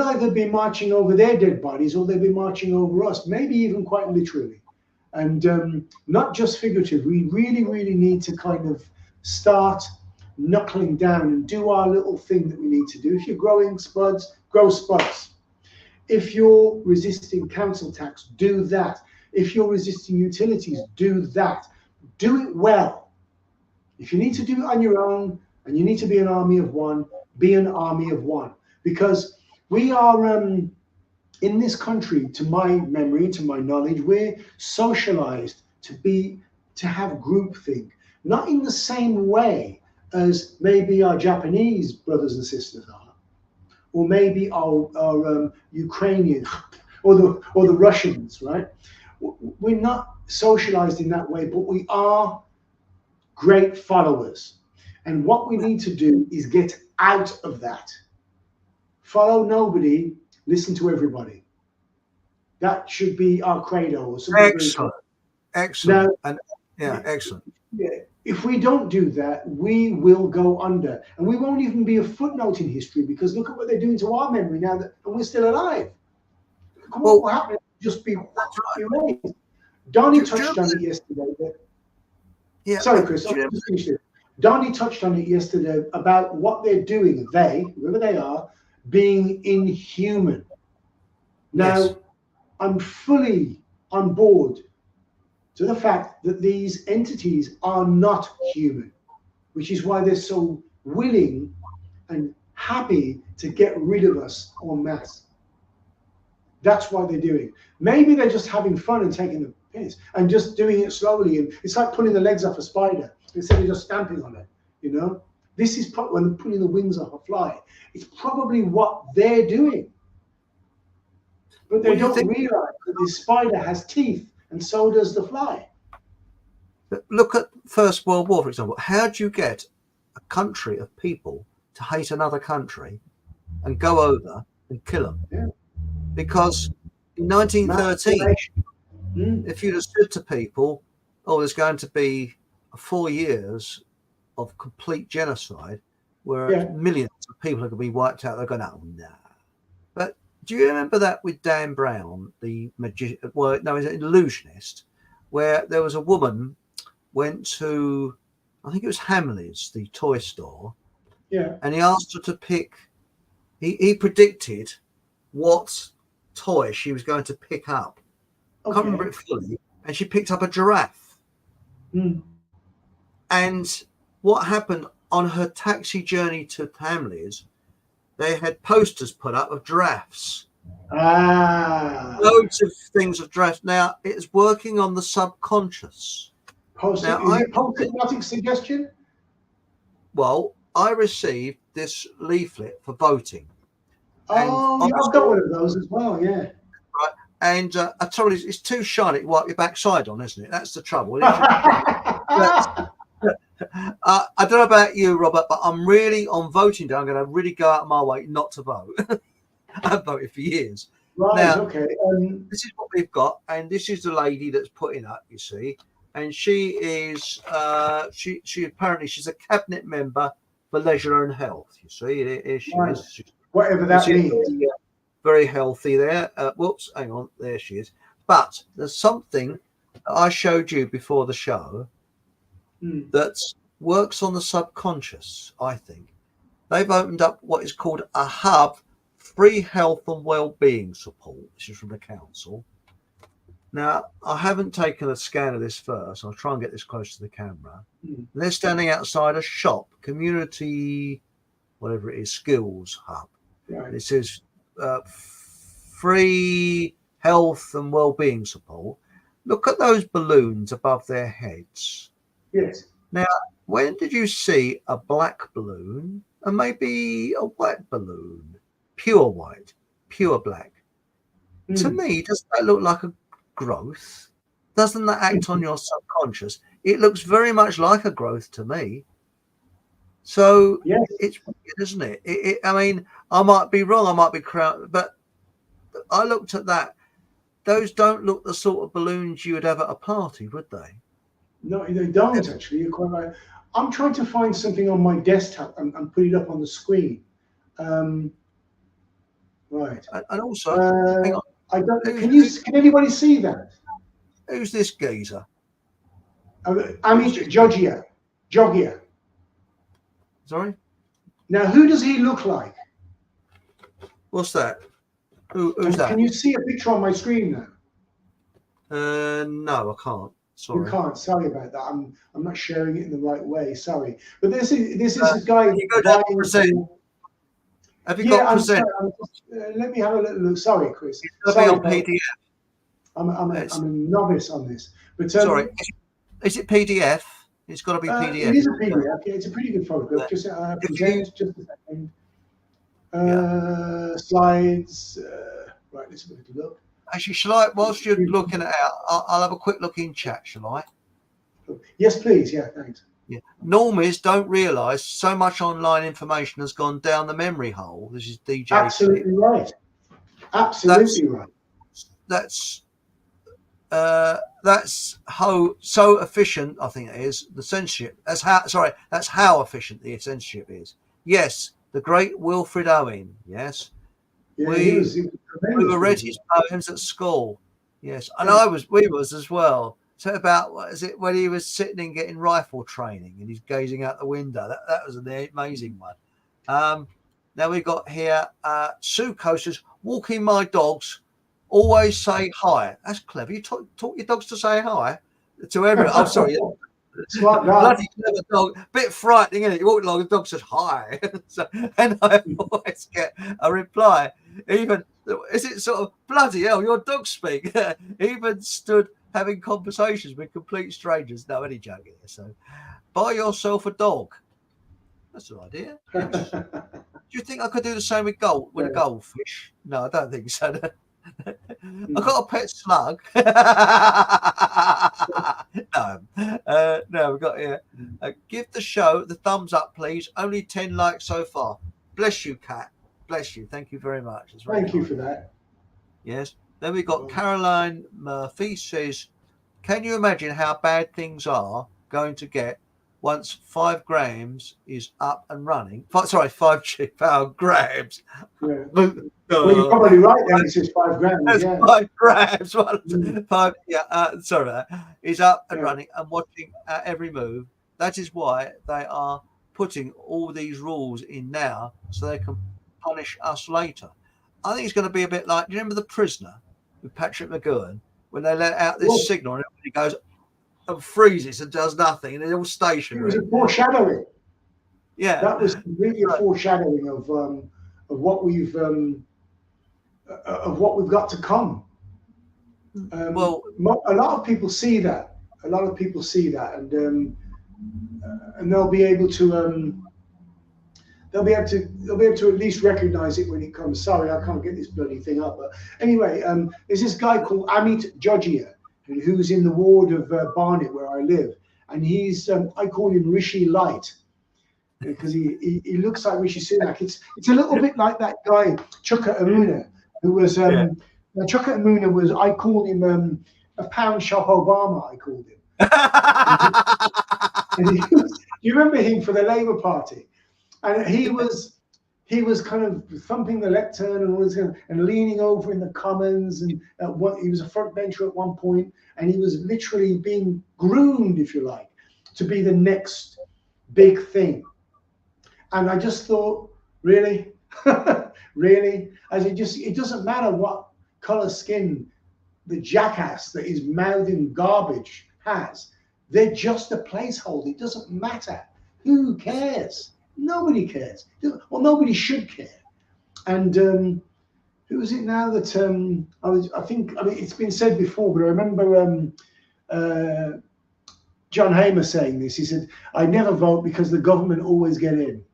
either be marching over their dead bodies, or they'll be marching over us, maybe even quite literally, and not just figurative. We really, really need to kind of start knuckling down and do our little thing that we need to do. If you're growing spuds, grow spuds. If you're resisting council tax, do that. If you're resisting utilities, do that. Do it well. If you need to do it on your own and you need to be an army of one, be an army of one. Because we are, in this country, to my memory, to my knowledge, we're socialized to have groupthink. Not in the same way as maybe our Japanese brothers and sisters are, or maybe our Ukrainian or the Russians, right? We're not socialized in that way, but we are great followers. And what we need to do is get out of that. Follow nobody, listen to everybody. That should be our credo. Or something. Excellent. Now, excellent. Yeah. If we don't do that, we will go under, and we won't even be a footnote in history, because look at what they're doing to our memory now that and we're still alive. Look what will happen. Just be erased. Donnie touched on it yesterday. Sorry, Chris. I'll just finish it. Donnie touched on it yesterday about what they're doing. Whoever they are, being inhuman. Now, I'm fully on board to the fact that these entities are not human, which is why they're so willing and happy to get rid of us en masse. That's why they're doing. Maybe they're just having fun and taking the piss and just doing it slowly. And it's like pulling the legs off a spider instead of just stamping on it. You know, this is when they're pulling the wings off a fly. It's probably what they're doing, but they don't realize that the spider has teeth. And so does the fly. Look at First World War, for example. How do you get a country of people to hate another country and go over and kill them? Yeah. Because in 1913, if you'd have said to people, oh, there's going to be 4 years of complete genocide where millions of people are going to be wiped out, they're going, oh, no. But do you remember that with Dan Brown, the magician? Well, no, he's an illusionist, where there was a woman went to, I think it was Hamleys, the toy store, and he asked her to pick. He predicted what toy she was going to pick up. I can't remember it fully, and she picked up a giraffe. And what happened on her taxi journey to Hamleys? They had posters put up of giraffes. Loads of things of giraffes. Now, it's working on the subconscious. Is it post-hypnotic suggestion? Well, I received this leaflet for voting. Oh, yeah, I've got one of those as well, yeah. Right. And I told you, it's too shiny to wipe your backside on, isn't it? That's the trouble. I don't know about you, Robert, but I'm really on voting day. I'm going to really go out of my way not to vote. I've voted for years. Right, now, okay. This is what we've got, and this is the lady that's putting up, you see. And she is, she apparently, she's a cabinet member for leisure and health, you see. Here she is. Whatever that means. Very healthy there. Whoops, hang on, there she is. But there's something I showed you before the show that works on the subconscious, I think. They've opened up what is called a hub, free health and well-being support. This is from the council. Now, I haven't taken a scan of this first. I'll try and get this close to the camera. They're standing outside a shop, community, whatever it is, skills hub. Right. It says free health and well-being support. Look at those balloons above their heads. Yes. Now, when did you see a black balloon and maybe a white balloon? Pure white, pure black. To me, doesn't that look like a growth? Doesn't that act on your subconscious? It looks very much like a growth to me. So yes. It's weird, isn't it? I mean, I might be wrong, I might be crowd, but I looked at that. Those don't look the sort of balloons you would have at a party, would they? No, they don't actually. You're quite right. I'm trying to find something on my desktop and put it up on the screen. Right. And also, hang on. I don't. Can anybody see that? Who's this geezer? Amit Jogia. Sorry? Now, who does he look like? What's that? Who's that? Can you see a picture on my screen now? No, I can't. Sorry. You can't. Sorry about that. I'm not sharing it in the right way. Sorry. But this is a guy. You go down to present. Have you got present? Let me have a little look. Sorry, Chris. It's got to be on PDF. I'm a novice on this. But sorry. Is it PDF? It's got to be PDF. It is a PDF. Yeah, it's a pretty good photograph. Just present. Just a second. Slides. Right. Let's have a little look. Actually, shall I? Whilst you're looking at it, I'll have a quick look in chat. Shall I? Yes, please. Yeah, thanks. Yeah. Normies don't realise so much online information has gone down the memory hole. This is DJ. Absolutely right. Absolutely right. That's so efficient. I think it is the censorship. That's how efficient the censorship is. Yes, the great Wilfred Owen. Yes, yeah, we were read his poems at school. Yes, and we was as well. So about what is it when he was sitting and getting rifle training and he's gazing out the window. That was an amazing one. Now we've got here Sue Coasters walking my dogs. Always say hi. That's clever. You taught your dogs to say hi to everyone. I'm sorry. Bloody clever dog. Bit frightening, isn't it? You walk along, the dog says hi. And I always get a reply. Even, is it sort of bloody hell, your dogs speak? Even stood having conversations with complete strangers. No, any joke here. So buy yourself a dog. That's an idea. Yes. Do you think I could do the same with a goldfish? No, I don't think so. I got a pet slug. No, we've got here. Give the show the thumbs up, please. Only 10 likes so far. Bless you, Kat. Bless you. Thank you very much. Thank you for that. Yes. Then we've got Caroline Murphy says, can you imagine how bad things are going to get once 5 grams is up and running? 5 grams. Yeah. Well, you're probably right then. It says 5 grams. Yeah. 5 grams. Sorry about that. Is up and running and watching every move. That is why they are putting all these rules in now so they can punish us later. I think it's going to be a bit like, do you remember The Prisoner with Patrick McGowan when they let out this signal and everybody goes and freezes and does nothing and they're all stationary? It was a foreshadowing. Yeah, that was really a foreshadowing of what we've got to come. Well, a lot of people see that. And they'll be able to. They'll be able to at least recognize it when it comes. Sorry, I can't get this bloody thing up. But anyway, there's this guy called Amit Jogia, who's in the ward of Barnet where I live, and he's I call him Rishi Light because he looks like Rishi Sunak. It's a little bit like that guy Chuka Umunna, who was Chuka Umunna was, I called him a pound shop Obama. I called him. Do you remember him for the Labour Party? And he was he was kind of thumping the lectern and was and leaning over in the Commons, and he was a front bencher at one point, and he was literally being groomed, if you like, to be the next big thing. And I just thought, really, really, as it doesn't matter what color skin the jackass that is mouthing garbage has. They're just a placeholder. It doesn't matter. Who cares? Nobody cares. Well, nobody should care. And who is it now that I think it's been said before, but I remember John Hamer saying this. He said, "I never vote because the government always get in."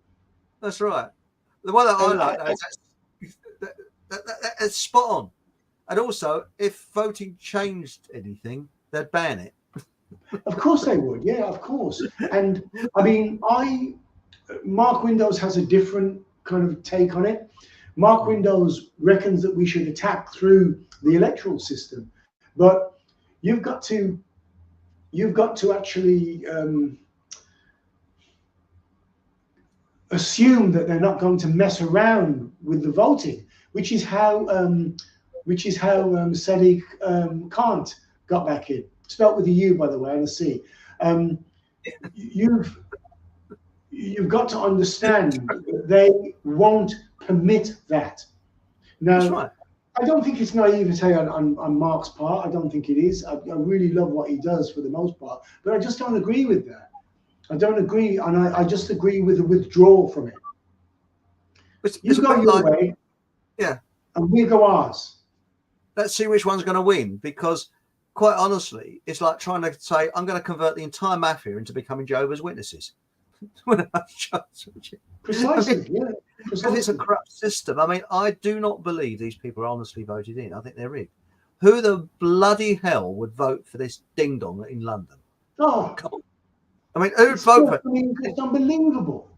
That's right. The one that I like that's spot on. And also, if voting changed anything, they'd ban it. Of course they would. Yeah, of course. And I mean, Mark Windows has a different kind of take on it. Mark Windows reckons that we should attack through the electoral system, but you've got to actually assume that they're not going to mess around with the voting, which is how Sadiq Kant got back in. Spelt with a U, by the way, and a C. You've got to understand that they won't permit that. Now, that's right. I don't think it's naivete on Mark's part. I don't think it is. I really love what he does for the most part, but I just don't agree with that. I don't agree, and I just agree with the withdrawal from it. You go your way, yeah, and we go ours. Let's see which one's going to win, because quite honestly, it's like trying to say, I'm going to convert the entire mafia into becoming Jehovah's Witnesses. Precisely, yeah. Because it's a corrupt system. I mean, I do not believe these people are honestly voted in. I think they're rigged. Who the bloody hell would vote for this ding-dong in London? Oh, come on. I mean, who'd vote for it? It's unbelievable.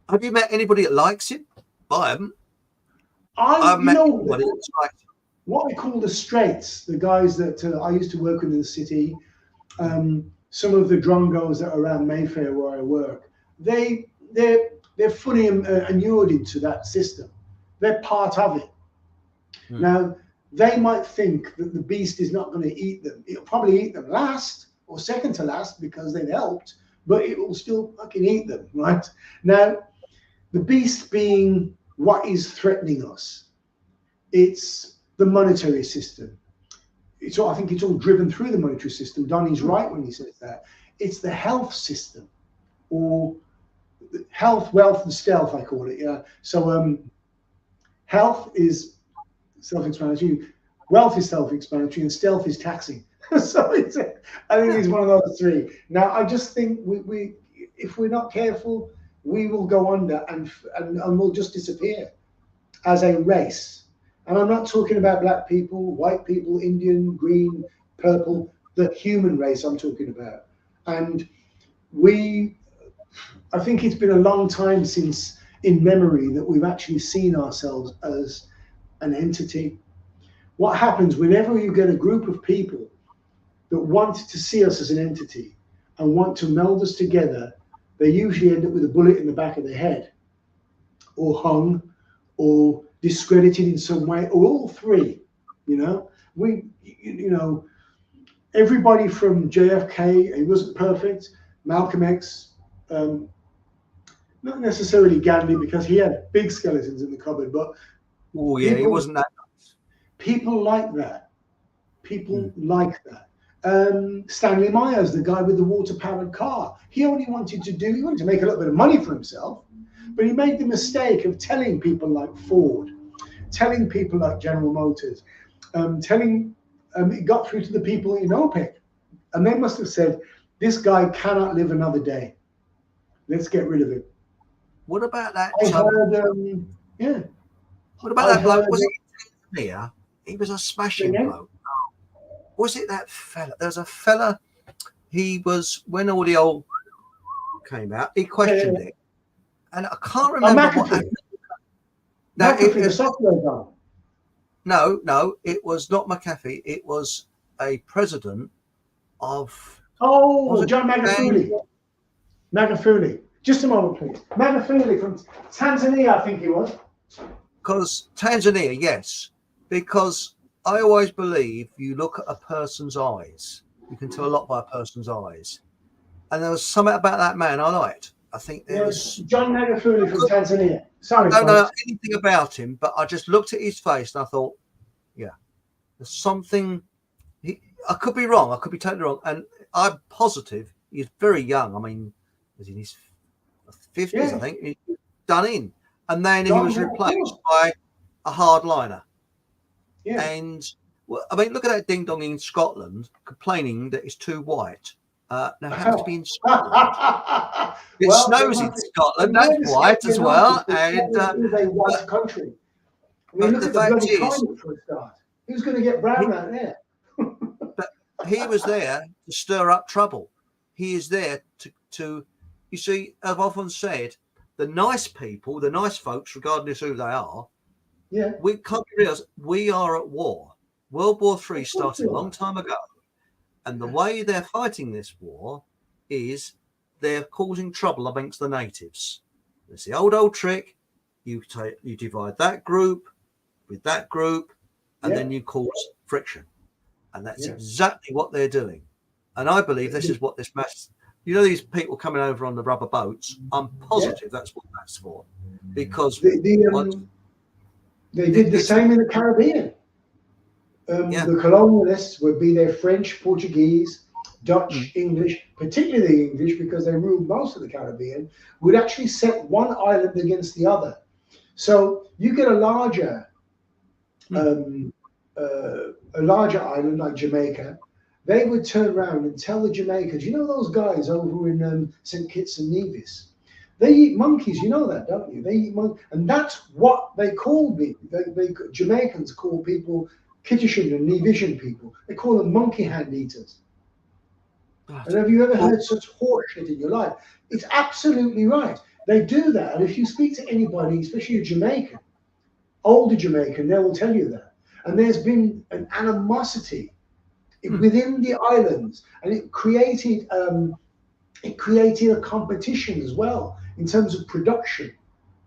Have you met anybody that likes him? I haven't. I've met anybody that likes him. What I call the straights, the guys that I used to work with in the city, some of the drongos that are around Mayfair where I work, they're fully inured into that system. They're part of it. Now, they might think that the beast is not going to eat them. It'll probably eat them last or second to last because they've helped, but it will still fucking eat them, right? Now, the beast being what is threatening us, it's the monetary system. I think it's all driven through the monetary system. Donnie's right when he says that. It's the health system, or health, wealth, and stealth, I call it. Yeah. So health is self-explanatory, wealth is self-explanatory, and stealth is taxing. So I think it's one of those three. Now, I just think we if we're not careful, we will go under and we'll just disappear as a race. And I'm not talking about black people, white people, Indian, green, purple, the human race I'm talking about. And I think it's been a long time since in memory that we've actually seen ourselves as an entity. What happens whenever you get a group of people that want to see us as an entity and want to meld us together, they usually end up with a bullet in the back of their head, or hung, or discredited in some way, or all three. Everybody from JFK, he wasn't perfect, Malcolm X, not necessarily Gandhi because he had big skeletons in the cupboard, but he wasn't that nice. People like that. People like that. Stanley Myers, the guy with the water-powered car, he wanted to make a little bit of money for himself, but he made the mistake of telling people like Ford, telling people like General Motors, it got through to the people in OPEC, and they must have said, this guy cannot live another day. Let's get rid of him. What about that? I heard, yeah. What about that bloke? Was it here? He was a smashing bloke. Was it that fella? There was a fella. He was, when all the old came out, he questioned it, and I can't remember what happened. No, the software guy. No, it was not McAfee. It was a president of. John Magufuli. Just a moment, please. Magufuli from Tanzania, I think he was. Because Tanzania, yes. Because I always believe you look at a person's eyes. You can tell a lot by a person's eyes. And there was something about that man I liked. I think there was John Magufuli from Tanzania. Sorry, I don't know folks. anything about him, but I just looked at his face and I thought, yeah, there's something. I could be wrong. I could be totally wrong. And I'm positive he's very young. I mean, he's in his 50s, I think. He's done in. And then he was replaced by a hardliner. Yeah. And, well, I mean, look at that ding-dong in Scotland complaining that it's too white. Now, it happens to be in Scotland. It snows in Scotland. That's white as well. And it is a white country. I mean, look at the bloody climate for a start. Who's going to get brown out there? But he was there to stir up trouble. He is there to you see, I've often said, the nice people, the nice folks, regardless who they are, we can't realize we are at war. World War III started a long time ago. And the way they're fighting this war is they're causing trouble amongst the natives. It's the old trick. You divide that group with that group, and then you cause friction. And that's exactly what they're doing. And I believe this is what this mass. You know, these people coming over on the rubber boats. I'm positive that's what that's for, because they did the same in the Caribbean. The colonialists, would be they French, Portuguese, Dutch, English, particularly the English, because they ruled most of the Caribbean, would actually set one island against the other. So you get a larger island like Jamaica. They would turn around and tell the Jamaicans, you know those guys over in St. Kitts and Nevis? They eat monkeys, you know that, don't you? They eat monkeys. And that's what they call me. Jamaicans call people Kittitian and Nevisian people. They call them monkey hand eaters. And have you ever heard such horseshit in your life? It's absolutely right. They do that. And if you speak to anybody, especially a Jamaican, older Jamaican, they will tell you that. And there's been an animosity within the islands, and it created a competition as well in terms of production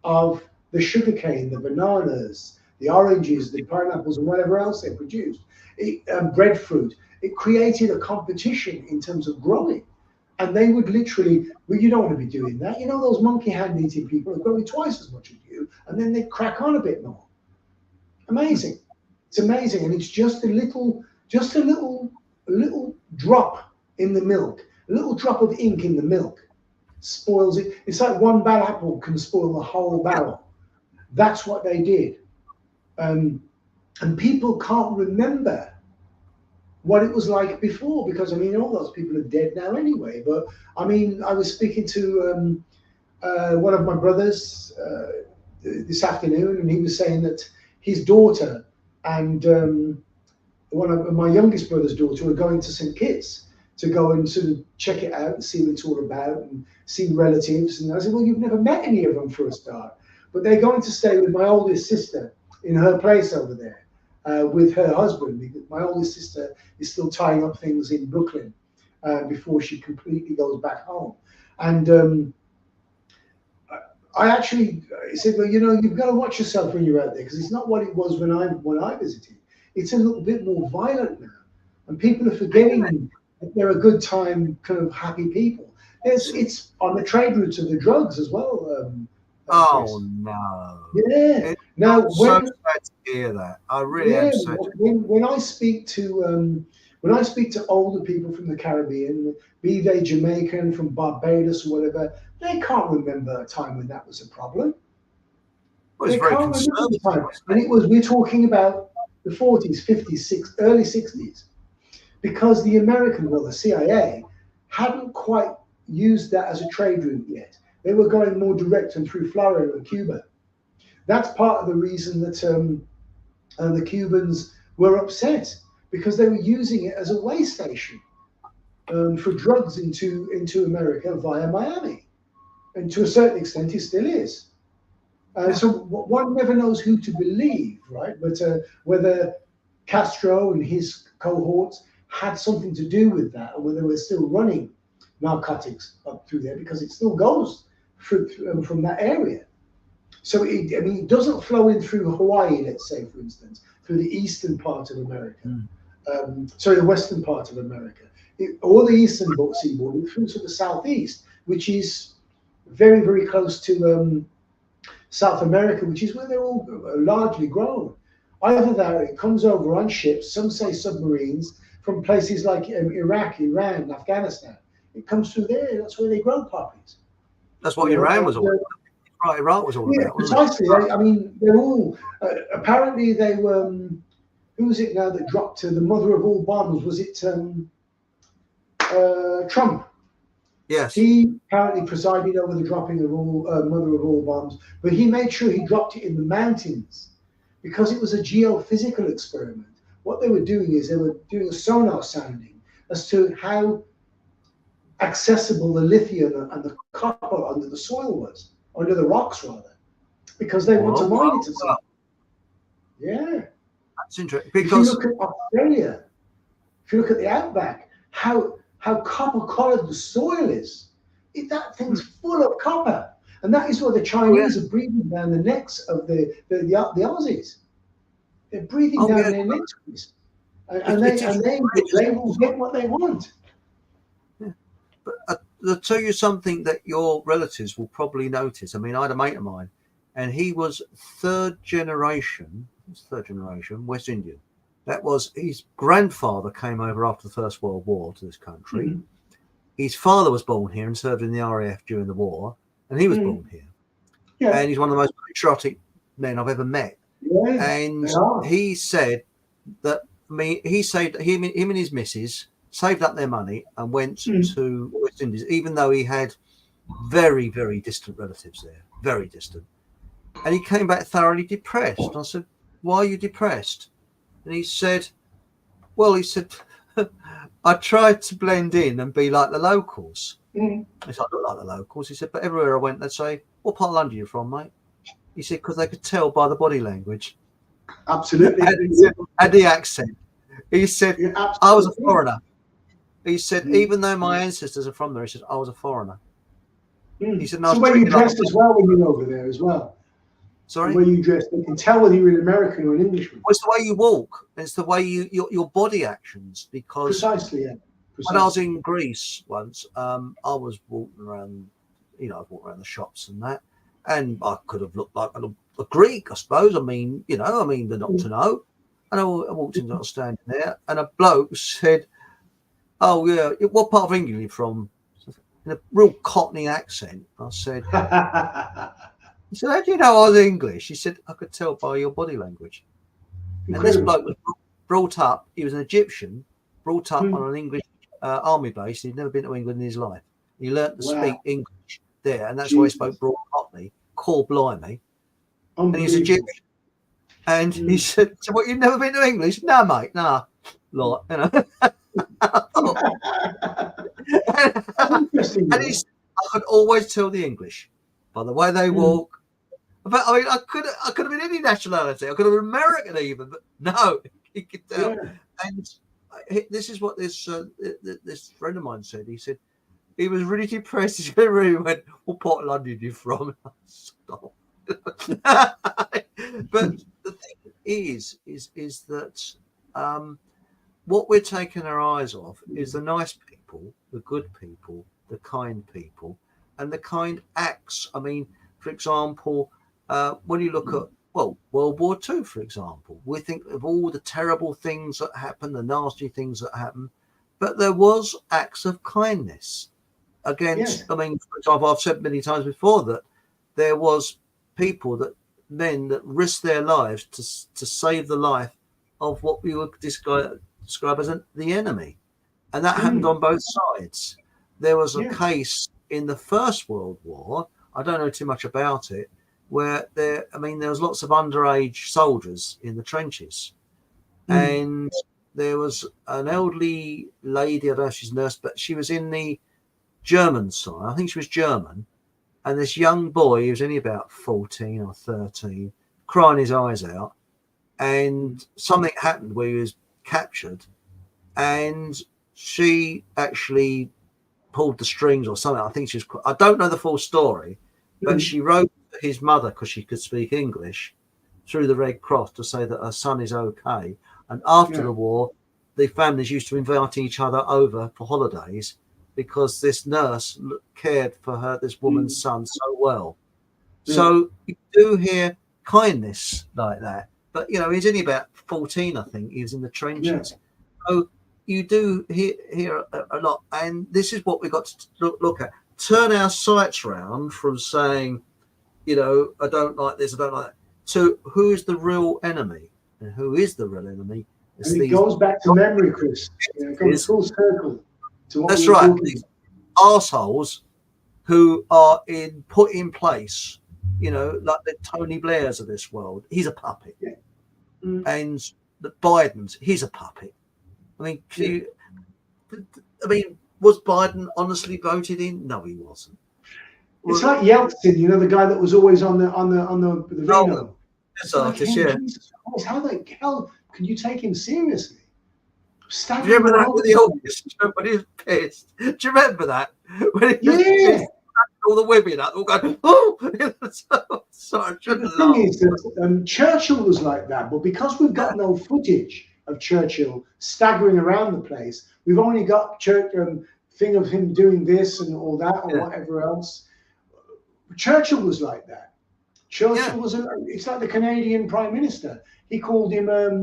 of the sugarcane, the bananas, the oranges, the pineapples, and whatever else they produced. Breadfruit. It created a competition in terms of growing. And they would literally, well, you don't want to be doing that. You know, those monkey hand eating people are growing twice as much as you, and then they crack on a bit more. Amazing. It's amazing. And it's just a little drop in the milk, a little drop of ink in the milk spoils it. It's like one bad apple can spoil the whole barrel. That's what they did. And people can't remember what it was like before, because I mean, all those people are dead now anyway. But I mean, I was speaking to one of my brothers this afternoon, and he was saying that his daughter and one of my youngest brother's daughter were going to St. Kitts to go and sort of check it out and see what it's all about and see relatives. And I said, well, you've never met any of them for a start. But they're going to stay with my oldest sister in her place over there with her husband, because my oldest sister is still tying up things in Brooklyn before she completely goes back home. And I actually said, well, you know, you've got to watch yourself when you're out there, because it's not what it was when I visited. It's a little bit more violent now, and people are forgetting that they're a good time, kind of happy people. It's on the trade routes of the drugs as well. Oh no! Yeah. It's now, so sad to hear that. I really am sad. When I speak to older people from the Caribbean, be they Jamaican, from Barbados or whatever, they can't remember a time when that was a problem. Well, they can't remember the time. And we're talking about the 40s, 50s, early 60s, because the CIA hadn't quite used that as a trade route yet. They were going more direct and through Florida and Cuba. That's part of the reason that the Cubans were upset, because they were using it as a way station for drugs into America via Miami. And to a certain extent, it still is. So one never knows who to believe, right? But whether Castro and his cohorts had something to do with that, or whether we're still running narcotics up through there, because it still goes from that area. So it doesn't flow in through Hawaii, let's say, for instance, through the eastern part of America. The western part of America. Or the eastern seaboard, it flows to the southeast, which is very, very close to South America, which is where they're all largely grown. Either that, it comes over on ships, some say submarines, from places like Iraq, Iran, Afghanistan. It comes through there. That's where they grow poppies. That's what Iran was all about. Right, Iraq was all about. Precisely. I mean, they're all apparently they were. Who was it now that dropped the mother of all bombs? Was it Trump? Yes. He apparently presided over the dropping of all mother of all bombs, but he made sure he dropped it in the mountains because it was a geophysical experiment. What they were doing is they were doing a sonar sounding as to how accessible the lithium and the copper under the soil was, under the rocks rather, because they want to mine it. Yeah, that's interesting. Because if you look at Australia, if you look at the outback, how copper coloured the soil is, that thing's full of copper, and that is what the Chinese are breathing down the necks of the Aussies. They're breathing down their necks, and they will get what they want. Yeah. But I'll tell you something that your relatives will probably notice. I mean, I had a mate of mine, and he was third generation West Indian. That was his grandfather came over after the First World War to this country. Mm-hmm. His father was born here and served in the RAF during the war, and he was born here. Yeah. And he's one of the most patriotic men I've ever met. Yeah. And he said that he saved him and his missus saved up their money and went to West Indies, even though he had very, very distant relatives there, very distant. And he came back thoroughly depressed. And I said, "Why are you depressed?" And he said, I tried to blend in and be like the locals. I said, I look like the locals. He said, but everywhere I went, they'd say, what part of London are you from, mate? He said, because they could tell by the body language. Absolutely. And the accent. He said, I was a foreigner. He said, even though my ancestors are from there, he said, I was a foreigner. He said, no, so the way you dressed as well when you're over there as well. Sorry? The way you dress, they can tell whether you're an American or an Englishman. Well, it's the way you walk. It's the way your body actions. Because precisely, yeah. When I was in Greece once, I was walking around, the shops and that, and I could have looked like a Greek, I suppose. I mean, they're not to know. And I walked in, I was standing there, and a bloke said, "Oh yeah, what part of England are you from?" In a real Cockney accent. I said. He said, how do you know I was English? He said, I could tell by your body language. And this bloke was brought up, he was an Egyptian, brought up on an English army base. He'd never been to England in his life. He learnt to speak English there, and that's why he spoke broad Cockney, core blimey. And he's Egyptian. And he said, so what, you've never been to English? No, mate, no. Like, and he said, I could always tell the English by the way they walk. But I mean, I could have been any nationality. I could have been American even, but no, he could tell. Yeah. And this is what this friend of mine said. He said he was really depressed. He really went, "What part of London are you from?" Stop. But the thing is that what we're taking our eyes off is the nice people, the good people, the kind people, and the kind acts. I mean, for example. When you look at, World War II, for example, we think of all the terrible things that happened, the nasty things that happened, but there was acts of kindness against, I mean, for example, I've said many times before that there was men that risked their lives to save the life of what we would describe as the enemy. And that happened on both sides. There was a case in the First World War, I don't know too much about it, where there was lots of underage soldiers in the trenches. And there was an elderly lady, I don't know if she's a nurse, but she was in the German side. I think she was German. And this young boy, he was only about 14 or 13, crying his eyes out. And something happened where he was captured. And she actually pulled the strings or something. I think I don't know the full story. but she wrote to his mother because she could speak English through the Red Cross to say that her son is okay. And after the war, the families used to invite each other over for holidays because this nurse cared for this woman's son so well. So you do hear kindness like that. But, he's only about 14, I think. He was in the trenches. So you do hear a lot. And this is what we've got to look at. Turn our sights round from saying, I don't like this, I don't like that, to who is the real enemy. And who is the real enemy? And it goes back to memory, Chris. It goes full circle to what that's we were right. talking These arseholes who are put in place, like the Tony Blairs of this world. He's a puppet. And the Bidens, he's a puppet. I mean, was Biden honestly voted in? No, he wasn't. It's like Yeltsin, the guy that was always on the Vino. This artist, Jesus Christ, how the hell can you take him seriously? Do you remember that with the August when he was pissed? Do you remember that? When he was pissed, all the women all going, oh! Sorry, the thing is that Churchill was like that, but because we've got no footage of Churchill staggering around the place, we've only got thing of him doing this and all that or whatever else. Churchill was like that. Churchill was it's like the Canadian Prime Minister. He called him a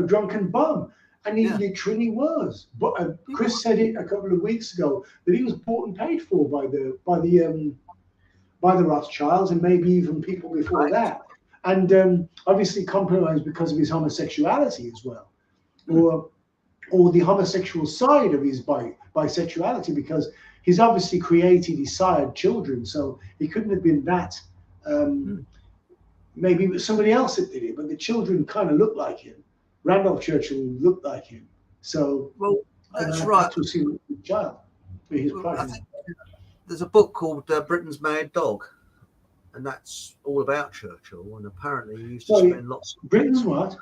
drunken bum, and he literally was. But Chris said it a couple of weeks ago that he was bought and paid for by the Rothschilds and maybe even people before that, and obviously compromised because of his homosexuality as well, or the homosexual side of his bisexuality, because he's obviously created his side children, so he couldn't have been that. Maybe it was somebody else that did it, but the children kind of looked like him. Randolph Churchill looked like him. So that's right. To see the child. I think there's a book called Britain's Mad Dog, and that's all about Churchill. And apparently, he used to spend lots of Britain's what?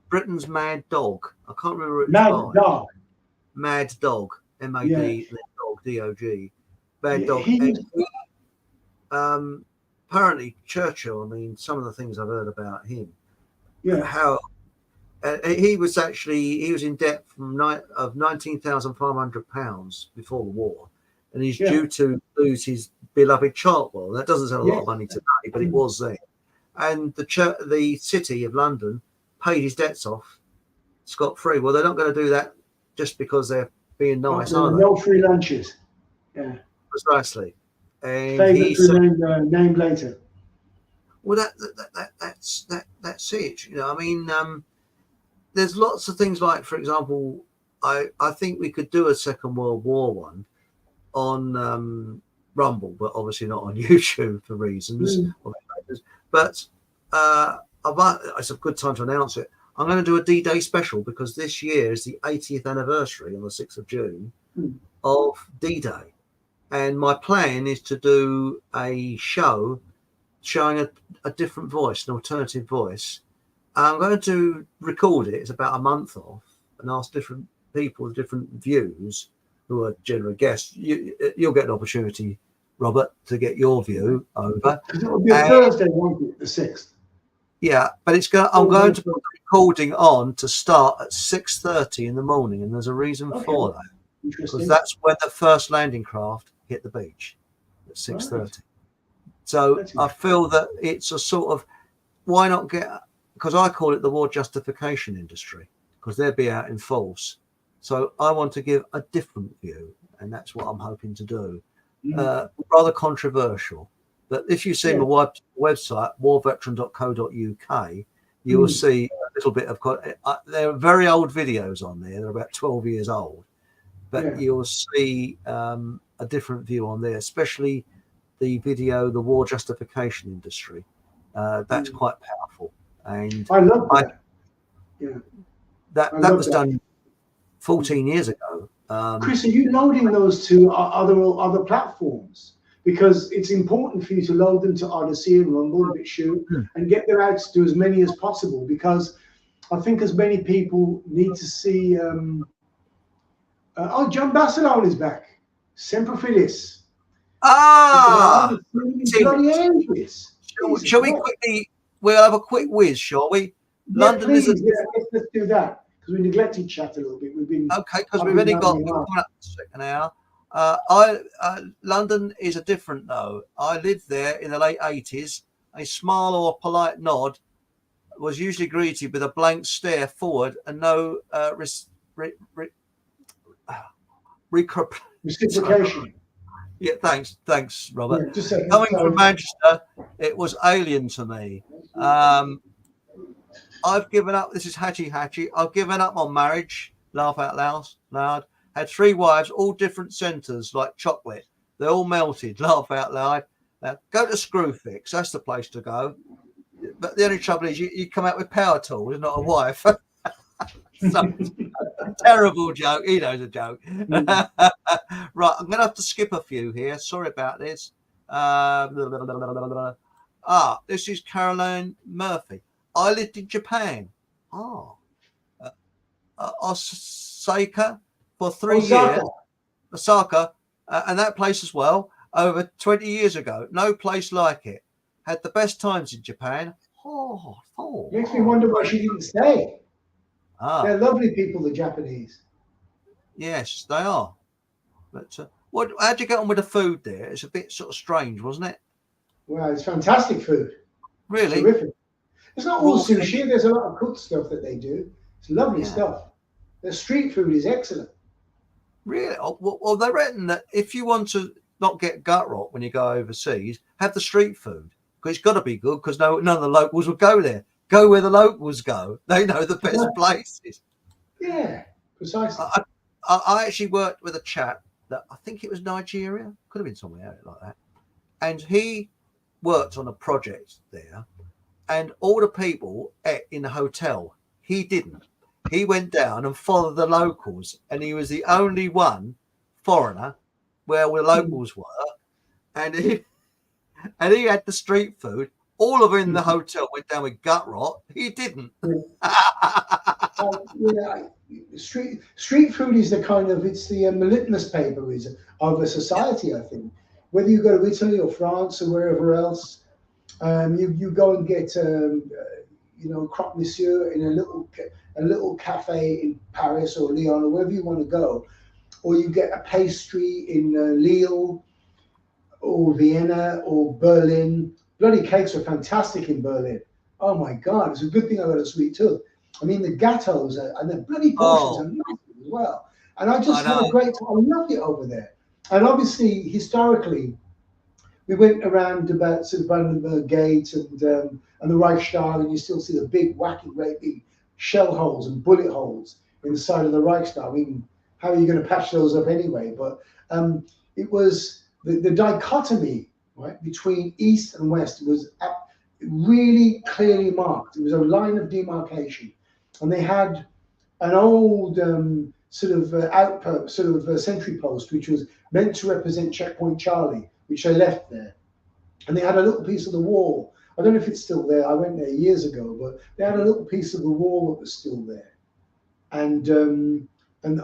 Britain's Mad Dog. I can't remember. Mad Dog. Mad Dog. MAD Dog DOG. Mad Dog. Apparently, Churchill. I mean, some of the things I've heard about him. How he was in debt of £19,500 before the war, and he's due to lose his beloved Chartwell. That doesn't sound a lot of money today, but it was then. And the city of London paid his debts off scot-free. Well, they're not going to do that just because they're being nice, are they? No free lunches. Yeah, precisely. And favourites named later. Well, that's it. I mean, there's lots of things like, for example, I think we could do a Second World War one on Rumble, but obviously not on YouTube for reasons. But it's a good time to announce it. I'm going to do a D-Day special because this year is the 80th anniversary on the 6th of June of D-Day. And my plan is to do a show showing a different voice, an alternative voice. I'm going to record it. It's about a month off and ask different people, different views who are general guests. You'll get an opportunity, Robert, to get your view over. It will be a Thursday, won't it? The 6th. Yeah, but I'm going to put the recording on to start at 6:30 in the morning, and there's a reason for that. Because that's when the first landing craft hit the beach at 6:30. Right. So I feel that it's a sort of, why not because I call it the war justification industry, because they'll be out in force. So I want to give a different view, and that's what I'm hoping to do. Rather controversial. But if you see my website, warveteran.co.uk, you will see a little bit of, there are very old videos on there. They're about 12 years old. But you'll see a different view on there, especially the video, the war justification industry. That's quite powerful. And I love that. That was done 14 years ago. Chris, are you loading those to other platforms? Because it's important for you to load them to Odyssey and Rumble and BitChute and get them out to as many as possible, because I think as many people need to see. John Barcelona is back. Sempre Feliz. Ah, bloody ages. shall we quickly? We'll have a quick whiz, shall we? Yeah, London please. is a Let's do that because we neglected chat a little bit. We've been okay because we've only got coming up the second hour. London is a different though. I lived there in the late 80s. A smile or a polite nod was usually greeted with a blank stare forward and no reciprocation. Yeah, thanks, Robert. Yeah, just a second, Coming from Manchester, it was alien to me. I've given up. This is Hatchy. I've given up on marriage. Laugh out loud. Had 3 wives, all different centres, like chocolate. They all melted. Laugh out loud. Now, go to Screwfix. That's the place to go. But the only trouble is you come out with power tools, not a wife. Terrible joke. He knows a joke. Right, I'm going to have to skip a few here. Sorry about this. This is Caroline Murphy. I lived in Japan. Osaka for 3 years. Osaka, and that place as well. Over 20 years ago. No place like it. Had the best times in Japan. Makes me wonder why she didn't stay. They're lovely people, the Japanese. Yes, they are. But how'd you get on with the food there? It's a bit sort of strange, wasn't it? Well, it's fantastic food. Really? It's terrific. It's not all sushi. There's a lot of cooked stuff that they do. It's lovely stuff. The street food is excellent. Really? Well, they reckon that if you want to not get gut rot when you go overseas, have the street food. Because it's got to be good because none of the locals will go there. Go where the locals go. They know the best places. Yeah, precisely. I actually worked with a chap that I think it was Nigeria. Could have been somewhere like that. And he worked on a project there. And all the people ate in the hotel. He didn't. He went down and followed the locals. And he was the only one foreigner where the locals were. And he had the street food. All of them in the hotel went down with gut rot. He didn't. Street food is the kind of, it's the litmus paper of a society, I think. Whether you go to Italy or France or wherever else, you go and get, croque monsieur in a little cafe in Paris or Lyon or wherever you want to go, or you get a pastry in Lille or Vienna or Berlin. Bloody cakes are fantastic in Berlin. Oh my God, it's a good thing I got a sweet tooth. I mean, the gâteaux and the bloody portions are massive as well. And I just had a great time. I loved it over there. And obviously, historically, we went around about sort of Brandenburg Gate and the Reichstag, and you still see the big, wacky, great big shell holes and bullet holes in the side of the Reichstag. I mean, how are you going to patch those up anyway? But it was the dichotomy, right, between East and West was really clearly marked. It was a line of demarcation. And they had an old outpost, sentry post, which was meant to represent Checkpoint Charlie, which they left there. And they had a little piece of the wall. I don't know if it's still there. I went there years ago, but they had a little piece of the wall that was still there. And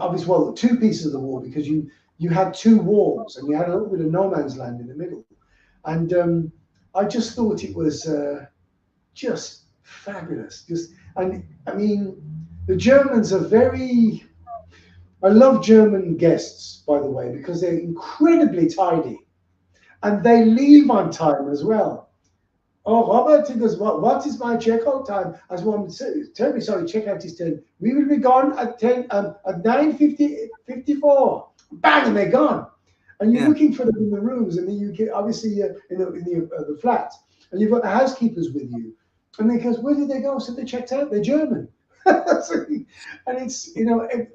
obviously, well, 2 pieces of the wall, because you had 2 walls and you had a little bit of no man's land in the middle. And I just thought it was just fabulous. And I mean, the Germans are very, I love German guests, by the way, because they're incredibly tidy and they leave on time as well. Oh, Robert, he goes, what is my checkout time? As one tell me, sorry, checkout is 10. We will be gone at 9:54. Bang, and they're gone. And you're looking for them in the rooms, and then you get obviously in the flat, and you've got the housekeepers with you. And they goes, where did they go? So they checked out. They're German. And it's,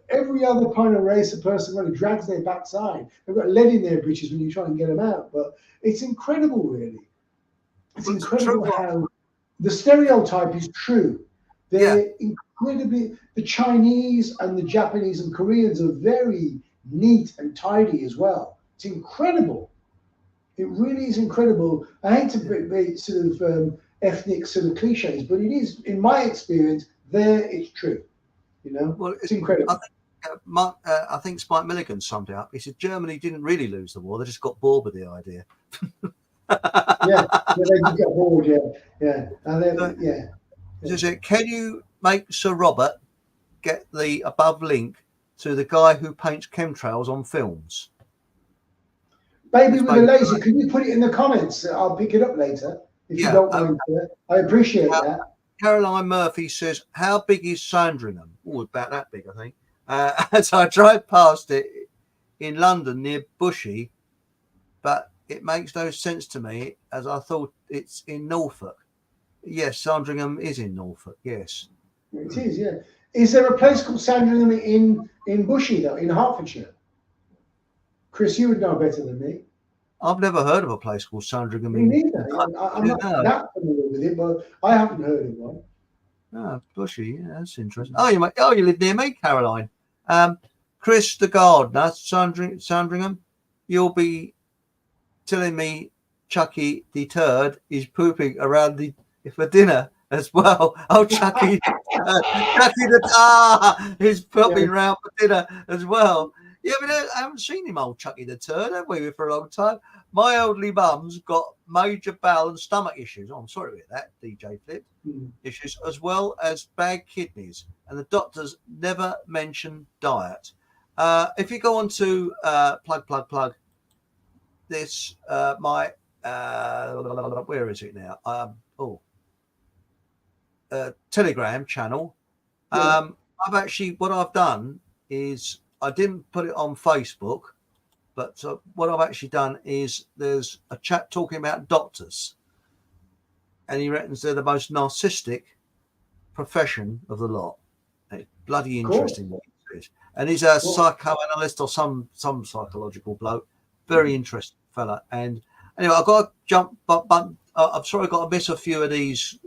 every other kind of race of person when it drags their backside. They've got lead in their breeches when you try and get them out. But it's incredible, really. It's incredible how the stereotype is true. They're incredibly, the Chinese and the Japanese and Koreans are very neat and tidy as well. It's incredible. It really is incredible. I hate to be sort of ethnic sort of cliches, but it is, in my experience, there it's true. Well, it's incredible. I think Spike Milligan summed it up. He said Germany didn't really lose the war; they just got bored with the idea. Yeah, they did get bored. Yeah, and then yeah. He said, can you make Sir Robert get the above link to the guy who paints chemtrails on films? Baby with a laser, can you put it in the comments? I'll pick it up later if you don't mind. I appreciate that. Caroline Murphy says, how big is Sandringham? Oh, about that big, I think. As I drive past it in London near Bushy, but it makes no sense to me as I thought it's in Norfolk. Yes, Sandringham is in Norfolk, yes. It is, yeah. Is there a place called Sandringham in Bushy, though, in Hertfordshire? Chris, you would know better than me. I've never heard of a place called Sandringham. Me neither. I'm not that familiar with it, but I haven't heard of one. Oh, Bushy, yeah, that's interesting. Oh, you live near me, Caroline. Chris the gardener, Sandringham, you'll be telling me Chucky the turd is pooping around for dinner as well. Oh, Chucky he's pooping around for dinner as well. Yeah, but I haven't seen him, old Chucky the turd, have we, for a long time? My elderly mum's got major bowel and stomach issues. Oh, I'm sorry about that, DJ Flip. Issues, as well as bad kidneys. And the doctors never mention diet. If you go on to plug this, my, where is it now? Telegram channel. What I've done is I didn't put it on Facebook, but what I've actually done is there's a chap talking about doctors, and he reckons they're the most narcissistic profession of the lot. It's bloody interesting what he says. And he's a psychoanalyst or some psychological bloke. Very interesting fella. And anyway, I've got to jump, but I'm sorry I've got to miss a few of these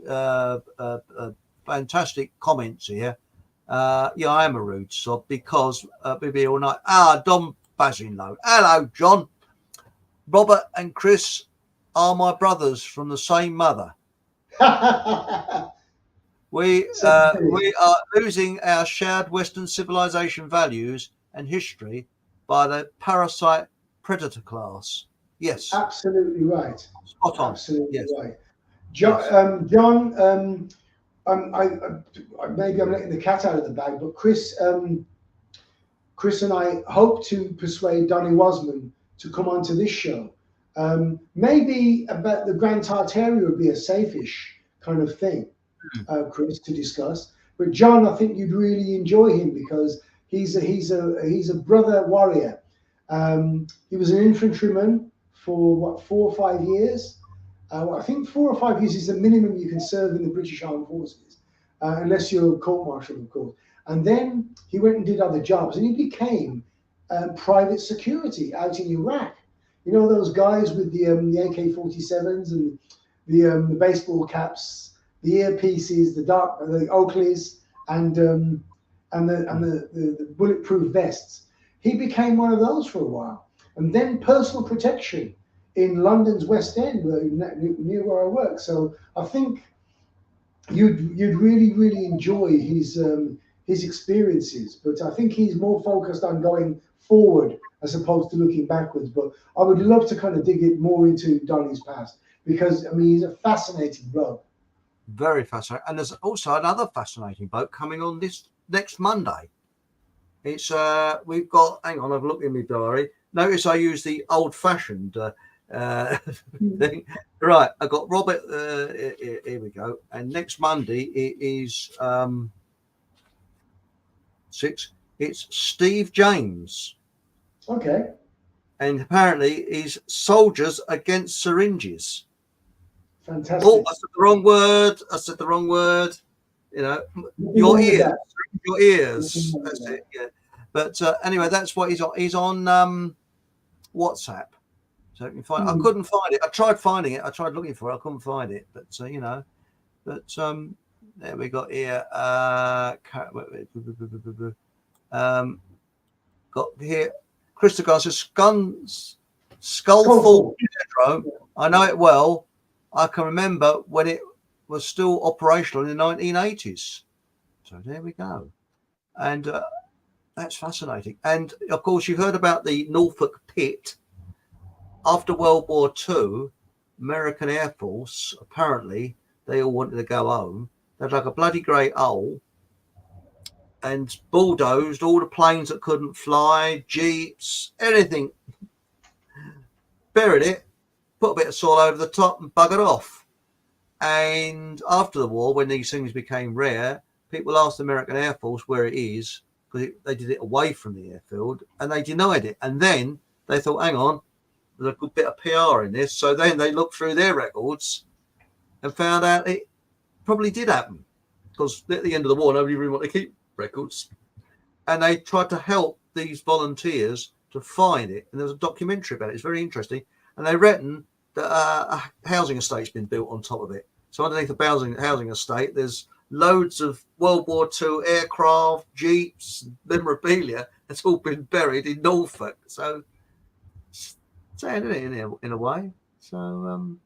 fantastic comments here. Yeah, I am a rude sob because we'll be all night. Don Basinlow. Hello, John. Robert and Chris are my brothers from the same mother. We are losing our shared Western civilization values and history by the parasite predator class. Yes. Absolutely right. Spot on. Absolutely right. John, maybe I'm letting the cat out of the bag, but Chris and I hope to persuade Donny Wasman to come onto this show. Maybe about the Grand Tartaria would be a safe-ish kind of thing, Chris, to discuss. But John, I think you'd really enjoy him because he's a brother warrior. He was an infantryman for 4 or 5 years. I think 4 or 5 years is the minimum you can serve in the British Armed Forces, unless you're court-martialed, of course. And then he went and did other jobs, and he became private security out in Iraq. You know those guys with the AK-47s and the baseball caps, the earpieces, the Oakleys, and the bulletproof vests. He became one of those for a while, and then personal protection in London's West End, near where I work. So I think you'd really enjoy his experiences. But I think he's more focused on going forward as opposed to looking backwards. But I would love to kind of dig it more into Donny's past because I mean he's a fascinating bloke. Very fascinating, and there's also another fascinating bloke coming on this next Monday. It's we've got. Hang on, I've looked in my diary. Notice I use the old-fashioned thing. Right, I got Robert. Here we go. And next Monday it is 6. It's Steve James. Okay. And apparently he's Soldiers Against Syringes. Fantastic. Oh, I said the wrong word. You know, your ears. That's it. Yeah. But anyway, that's what he's on. He's on WhatsApp. So you can find. I couldn't find it. I tried finding it. I tried looking for it. I couldn't find it. But you know, there we got here. Got here. Christopher says Skullful Pedro. I know it well. I can remember when it was still operational in the 1980s. So there we go. And That's fascinating. And of course, you heard about the Norfolk pit. After World War II, American Air Force, apparently, they all wanted to go home. They had like a bloody great hole and bulldozed all the planes that couldn't fly, jeeps, anything, buried it, put a bit of soil over the top and buggered off. And after the war, when these things became rare, people asked the American Air Force where it is, because they did it away from the airfield, and they denied it. And then they thought, hang on, there's a good bit of PR in this. So then they looked through their records and found out it probably did happen, because at the end of the war, nobody really wanted to keep records. And they tried to help these volunteers to find it. And there was a documentary about it. It's very interesting. And they reckon that a housing estate's been built on top of it. So underneath the housing estate, there's loads of World War II aircraft, jeeps, memorabilia. It's all been buried in Norfolk. So sad, isn't it, in a way? So,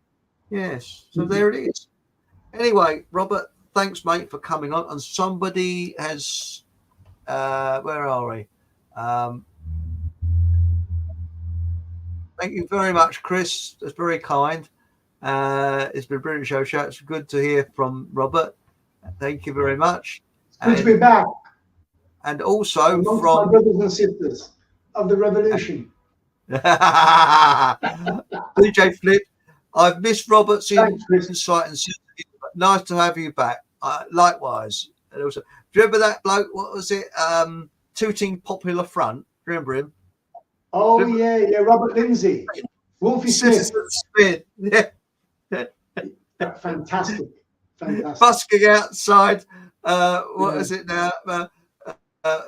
yes. So there it is. Anyway, Robert, thanks, mate, for coming on. And somebody has, where are we? Thank you very much, Chris. That's very kind. It's been a brilliant show. It's good to hear from Robert. Thank you very much. Good to be back. And also amongst from my brothers and sisters of the revolution. DJ Flip, I've missed Robert's insight and nice to have you back. Likewise. And also, do you remember that bloke? What was it? Tooting Popular Front. Remember him? Oh, yeah, Robert Lindsay. Wolfie Smith. Yeah. Fantastic. Busking outside, what is it now?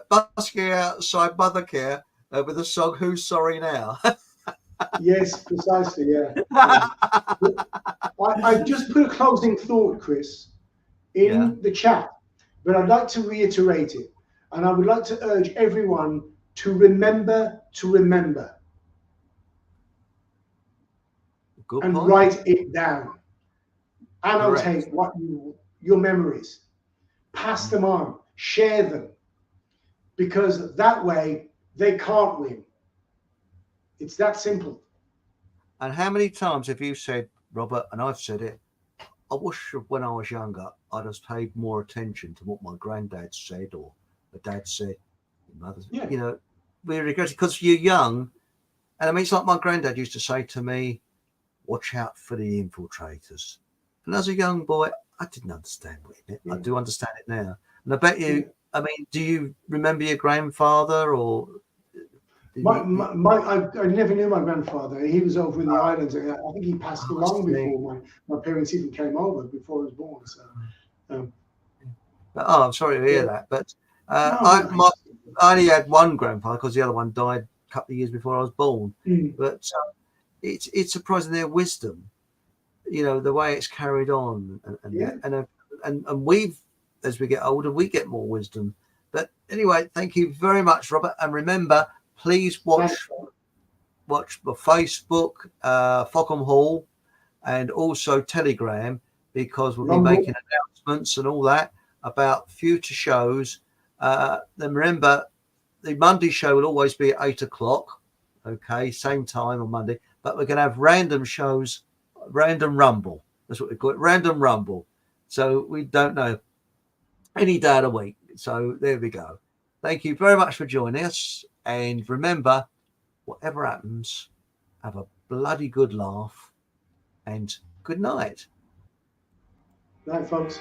Busking outside Mothercare with the song Who's Sorry Now? Yes, precisely, yeah. I've just put a closing thought, Chris, in the chat, but I'd like to reiterate it. And I would like to urge everyone to remember to remember. Good and point. Write it down. Annotate your memories. Pass them on. Share them. Because that way they can't win. It's that simple. And how many times have you said, Robert, and I've said it, I wish when I was younger, I'd have paid more attention to what my granddad said or my dad said. Mother's, you know, we regret it because you're young. And I mean, it's like my granddad used to say to me, watch out for the infiltrators. And as a young boy, I didn't understand what it meant. I do understand it now. And I bet you, I mean, do you remember your grandfather or? I never knew my grandfather. He was over in the islands. I think he passed along before my parents even came over, before I was born. So, I'm sorry to hear that. But I only had one grandfather because the other one died a couple of years before I was born. But it's surprising their wisdom, you know, the way it's carried on, and we've, as we get older, we get more wisdom. But anyway, thank you very much, Robert. And remember, please watch my Facebook, Fockham Hall, and also Telegram, because we'll be making announcements and all that about future shows. Then remember, the Monday show will always be at 8 o'clock. Okay, same time on Monday. But we're going to have random shows, random rumble. That's what we call it, random rumble. So we don't know any day of the week. So there we go. Thank you very much for joining us. And remember, whatever happens, have a bloody good laugh and good night. Night, folks.